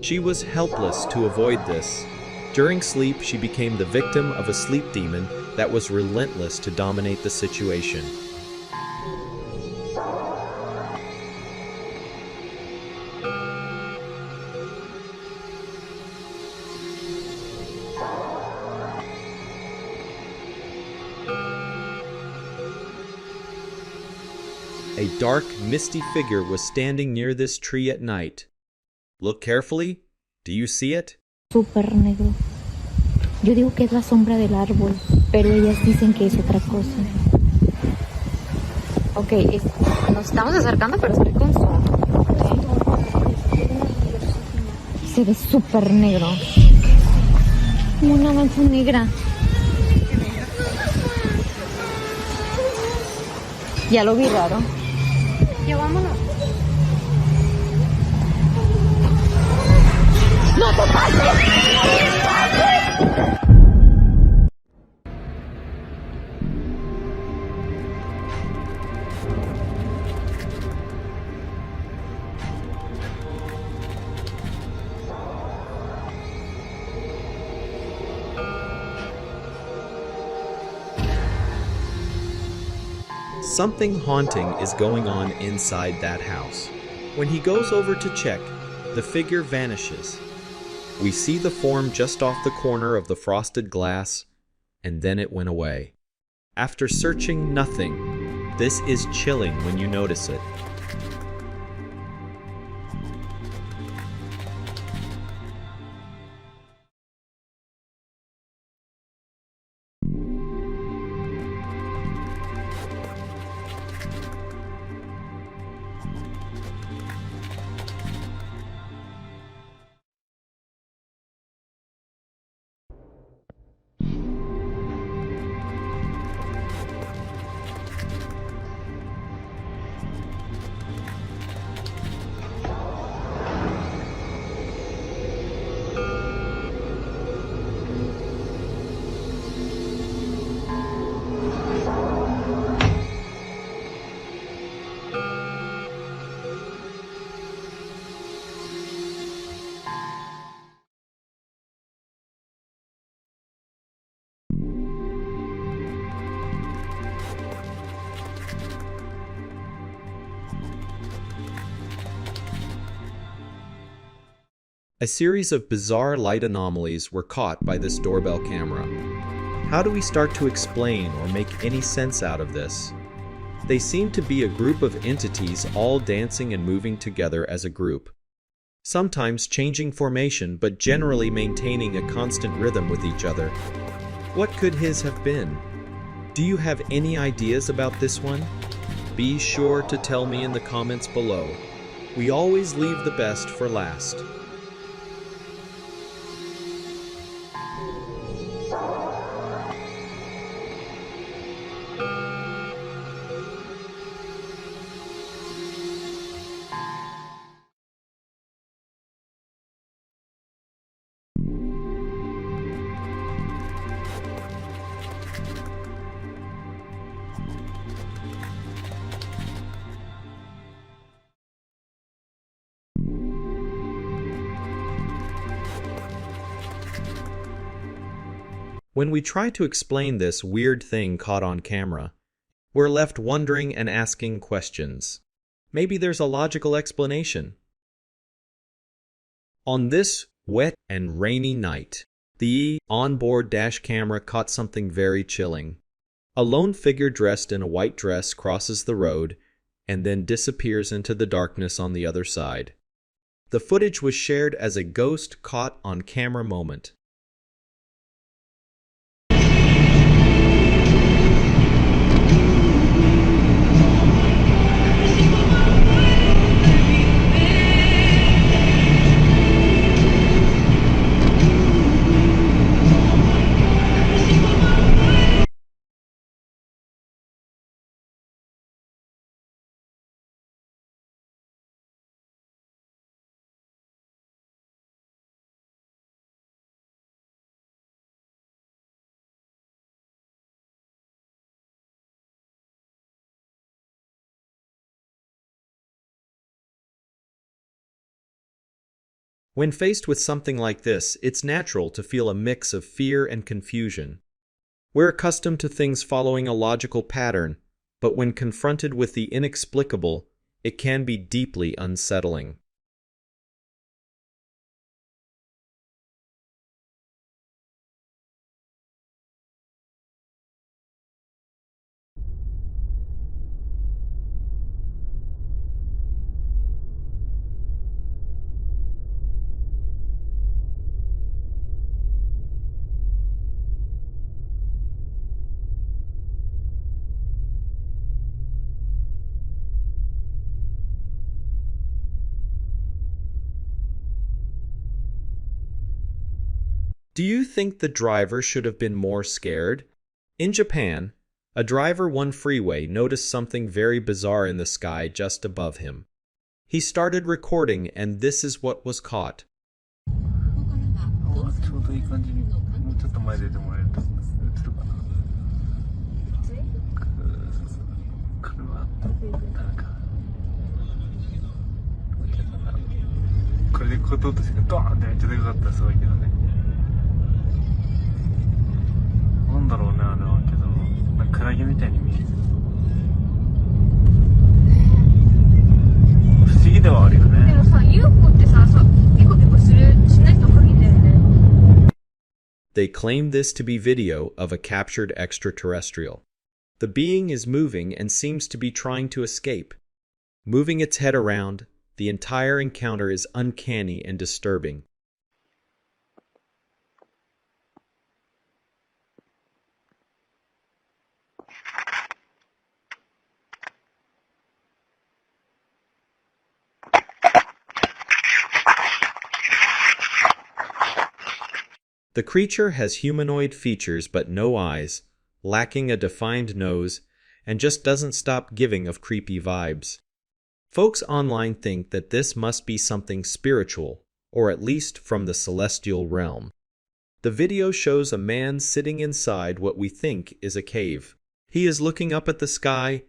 She was helpless to avoid this. During sleep, she became the victim of a sleep demon that was relentless to dominate the situation. A dark, misty figure was standing near this tree at night. Look carefully. Do you see it? Súper negro. Yo digo que es la sombra del árbol, pero ellas dicen que es otra cosa. Ok, nos estamos acercando, pero estoy con zoom. Se ve súper negro. Como una mancha negra. Ya lo vi raro. Ya vámonos. ¡No te pases! Something haunting is going on inside that house. When he goes over to check, the figure vanishes. We see the form just off the corner of the frosted glass, and then it went away. After searching nothing, this is chilling when you notice it. A series of bizarre light anomalies were caught by this doorbell camera. How do we start to explain or make any sense out of this? They seem to be a group of entities all dancing and moving together as a group. Sometimes changing formation, but generally maintaining a constant rhythm with each other. What could his have been? Do you have any ideas about this one? Be sure to tell me in the comments below. We always leave the best for last. When we try to explain this weird thing caught on camera, we're left wondering and asking questions. Maybe there's a logical explanation. On this wet and rainy night, the onboard dash camera caught something very chilling. A lone figure dressed in a white dress crosses the road and then disappears into the darkness on the other side. The footage was shared as a ghost caught on camera moment. When faced with something like this, it's natural to feel a mix of fear and confusion. We're accustomed to things following a logical pattern, but when confronted with the inexplicable, it can be deeply unsettling. Do you think the driver should have been more scared? In Japan, a driver one freeway noticed something very bizarre in the sky just above him. He started recording, and this is what was caught. They claim this to be video of a captured extraterrestrial. The being is moving and seems to be trying to escape. Moving its head around, the entire encounter is uncanny and disturbing. The creature has humanoid features but no eyes, lacking a defined nose, and just doesn't stop giving of creepy vibes. Folks online think that this must be something spiritual, or at least from the celestial realm. The video shows a man sitting inside what we think is a cave. He is looking up at the sky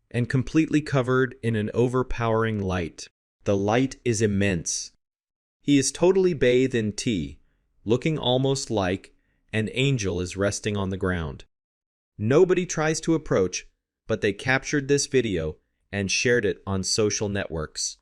and completely covered in an overpowering light. The light is immense. He is totally bathed in tea, looking almost like an angel is resting on the ground. Nobody tries to approach, but they captured this video and shared it on social networks.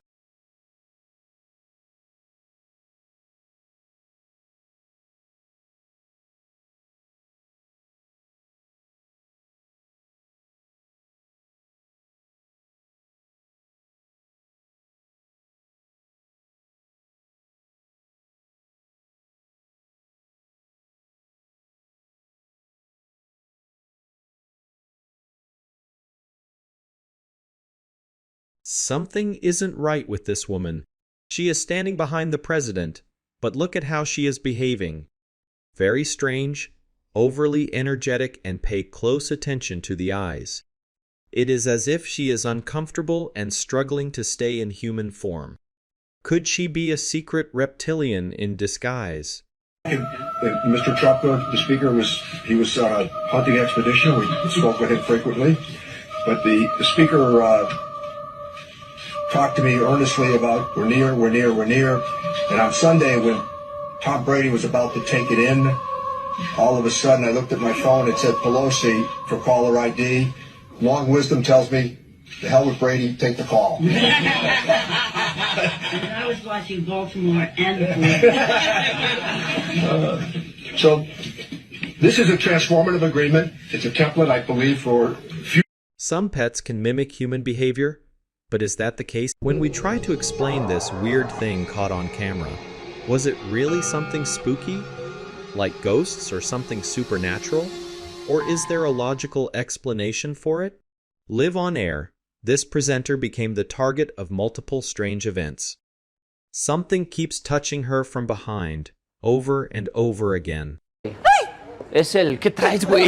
Something isn't right with this woman. She is standing behind the president, but look at how she is behaving. Very strange, overly energetic, and pay close attention to the eyes. It is as if she is uncomfortable and struggling to stay in human form. Could she be a secret reptilian in disguise? Mr. Trump, the speaker, he was on a hunting expedition. We spoke with him frequently. But the speaker talked to me earnestly about we're near. And on Sunday, when Tom Brady was about to take it in, all of a sudden I looked at my phone. It said Pelosi for caller ID. Long wisdom tells me, the hell with Brady, take the call. I was watching Baltimore and So this is a transformative agreement. It's a template, I believe, for future. Some pets can mimic human behavior, but is that the case? When we try to explain this weird thing caught on camera, was it really something spooky? Like ghosts or something supernatural? Or is there a logical explanation for it? Live on air, this presenter became the target of multiple strange events. Something keeps touching her from behind, over and over again. Es el... ¿Qué traes, güey?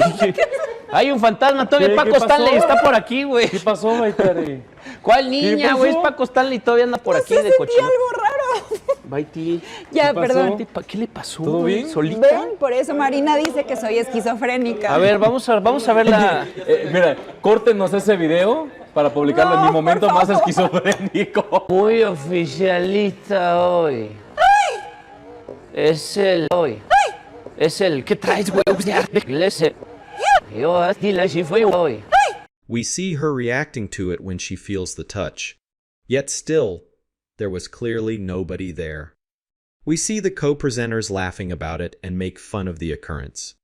Hay un fantasma, todavía Paco Stanley está por aquí, güey. ¿Qué pasó, Maitari? ¿Cuál niña, güey? Es Paco Stanley, todavía anda por aquí de cochino. algo raro. Baiti. Ya, perdón. ¿Qué le pasó? ¿Todo bien? ¿Solita? Ven, por eso Marina dice que soy esquizofrénica. A ver, vamos a ver la... Mira, córtenos ese video para publicarlo en mi momento más esquizofrénico. Muy oficialista hoy. Es el... Hoy. Es el... ¿Qué traes, güey? Yo así la fue hoy. We see her reacting to it when she feels the touch. Yet still, there was clearly nobody there. We see the co-presenters laughing about it and make fun of the occurrence.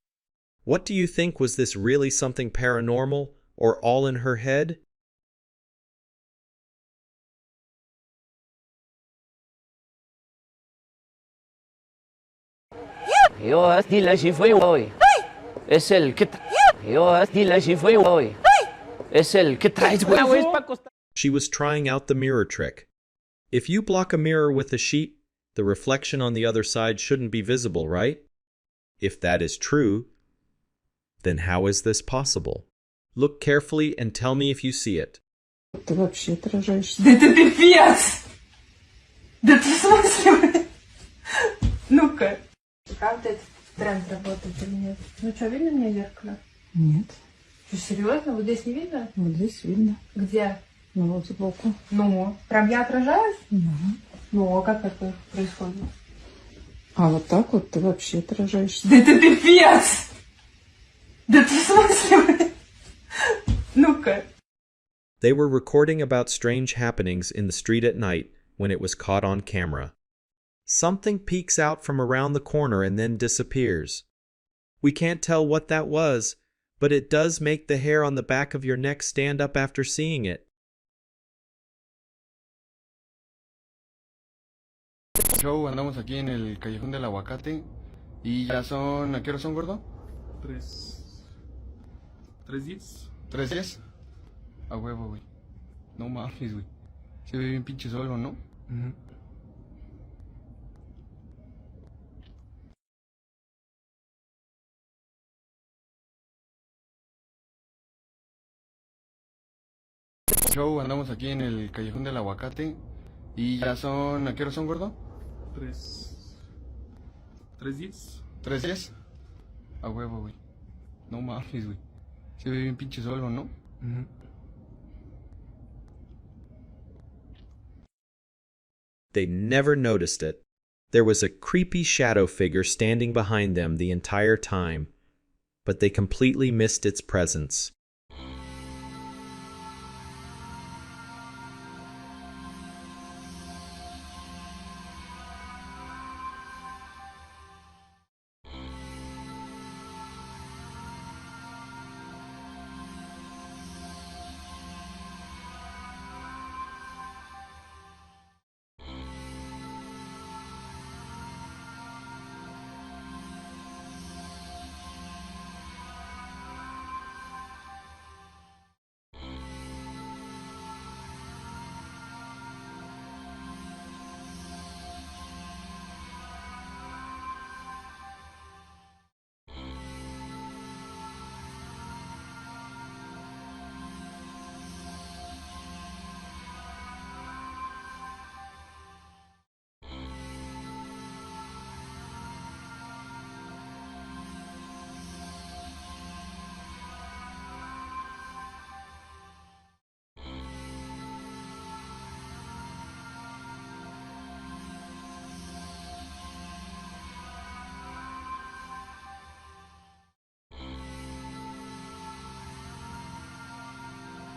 What do you think? Was this really something paranormal or all in her head? Yo así la fue hoy. Es el... ¿Qué traes? Yo así la fue hoy. Es el... ¿Qué traes, güey? She was trying out the mirror trick. If you block a mirror with a sheet, the reflection on the other side shouldn't be visible, right? If that is true, then how is this possible? Look carefully and tell me if you see it. Ты вообще терроризes. Да ты пипец! Да ты в смысле? Ну-ка. Правда этот тренд работает или нет? Ну что, видно мне зеркало? Нет. Что, серьезно? Вот здесь не видно? Вот здесь видно. Где? Ну вот сбоку. Ну, прям я отражаюсь? Да. Ну, а как это происходит? А вот так вот ты вообще терроризes. Да ты пипец! Да ты в смысле? Ну-ка. They were recording about strange happenings in the street at night when it was caught on camera. Something peeks out from around the corner and then disappears. We can't tell what that was, but it does make the hair on the back of your neck stand up after seeing it. Show, andamos aquí en el callejón del aguacate y ya son, ¿a qué hora son, gordo? 3:10. ¿3:10? A huevo, güey. No mames, güey. Se ve bien pinche solo, ¿no? Show, andamos aquí en el callejón del aguacate y ya son, ¿a qué hora son, gordo? 3:10. ¿3:10? A huevo, güey. No mames, güey. Se ve bien pinche solo, ¿no? They never noticed it. There was a creepy shadow figure standing behind them the entire time, but they completely missed its presence.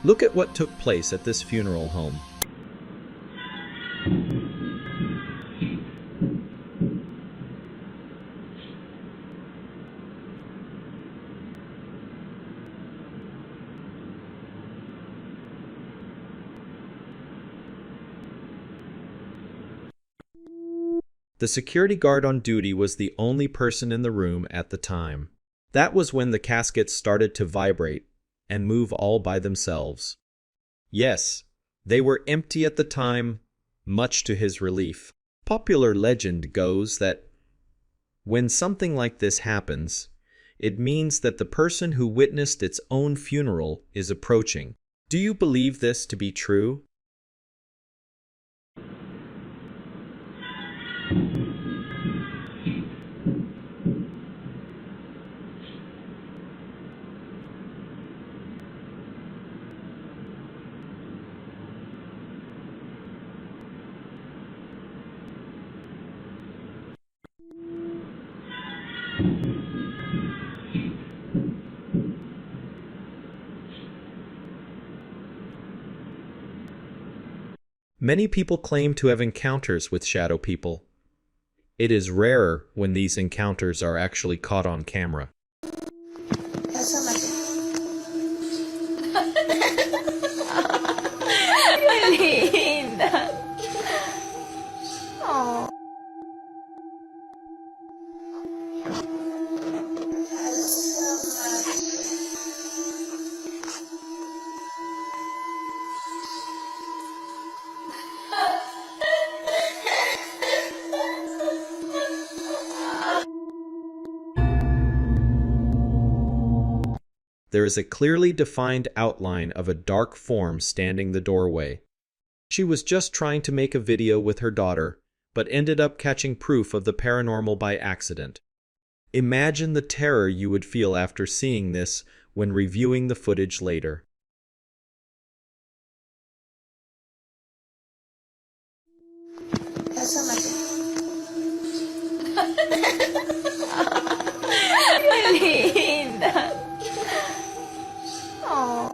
Look at what took place at this funeral home. The security guard on duty was the only person in the room at the time. That was when the caskets started to vibrate and move all by themselves. Yes, they were empty at the time, much to his relief. Popular legend goes that when something like this happens, it means that the person who witnessed its own funeral is approaching. Do you believe this to be true? Many people claim to have encounters with shadow people. It is rarer when these encounters are actually caught on camera. ¡Qué linda! Oh. There is a clearly defined outline of a dark form standing the doorway. She was just trying to make a video with her daughter, but ended up catching proof of the paranormal by accident. Imagine the terror you would feel after seeing this when reviewing the footage later. ¡Qué linda! Oh.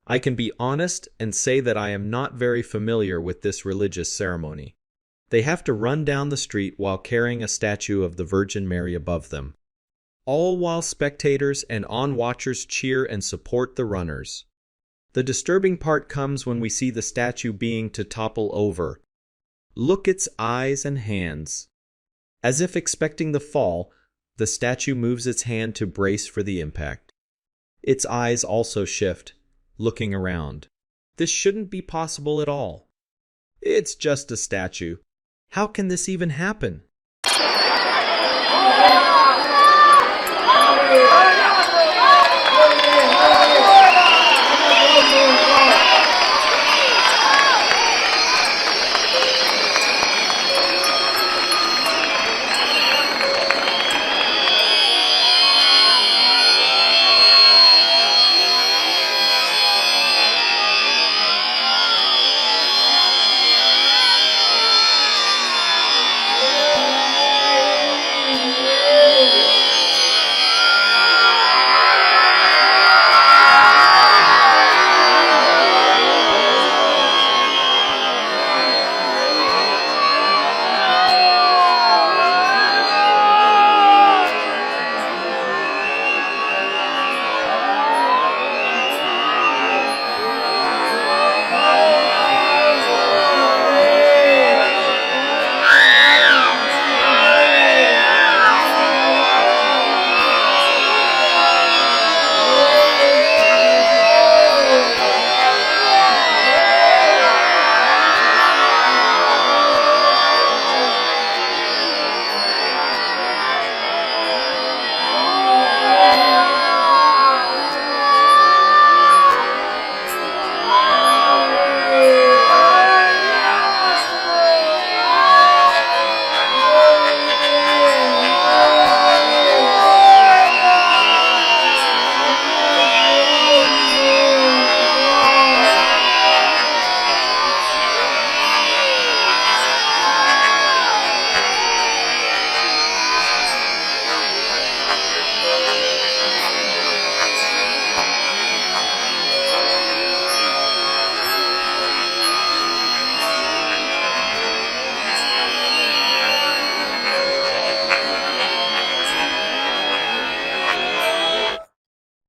I can be honest and say that I am not very familiar with this religious ceremony. They have to run down the street while carrying a statue of the Virgin Mary above them, all while spectators and on-watchers cheer and support the runners. The disturbing part comes when we see the statue being to topple over. Look its eyes and hands. As if expecting the fall, the statue moves its hand to brace for the impact. Its eyes also shift, looking around. This shouldn't be possible at all. It's just a statue. How can this even happen?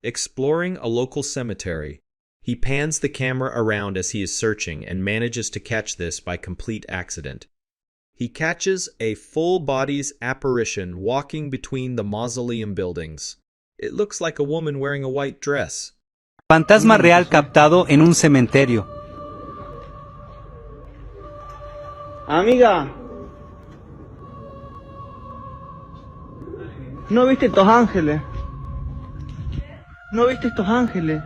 Exploring a local cemetery, he pans the camera around as he is searching and manages to catch this by complete accident. He catches a full body's apparition walking between the mausoleum buildings. It looks like a woman wearing a white dress. Fantasma real captado en un cementerio. Amiga, ¿no viste estos ángeles? ¿No viste estos ángeles?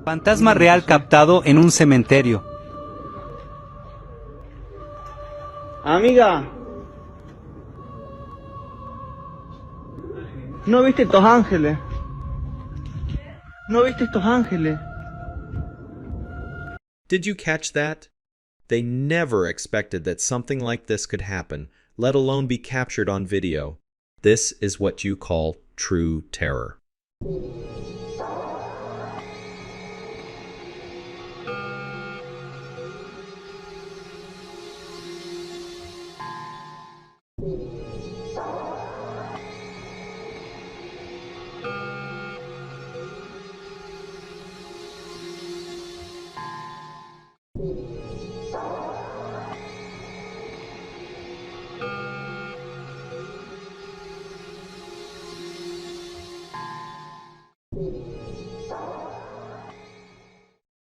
Fantasma real captado en un cementerio. Amiga, ¿no viste estos ángeles? ¿No viste estos ángeles? Did you catch that? They never expected that something like this could happen, let alone be captured on video. This is what you call true terror.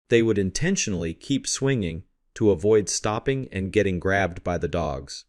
They would intentionally keep swinging to avoid stopping and getting grabbed by the dogs.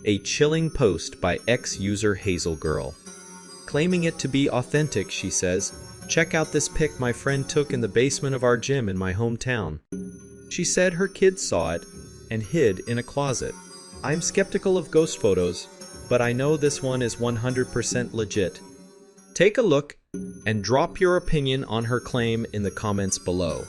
A chilling post by ex-user Hazel Girl. Claiming it to be authentic, she says, "Check out this pic my friend took in the basement of our gym in my hometown." She said her kids saw it and hid in a closet. I'm skeptical of ghost photos, but I know this one is 100% legit. Take a look and drop your opinion on her claim in the comments below.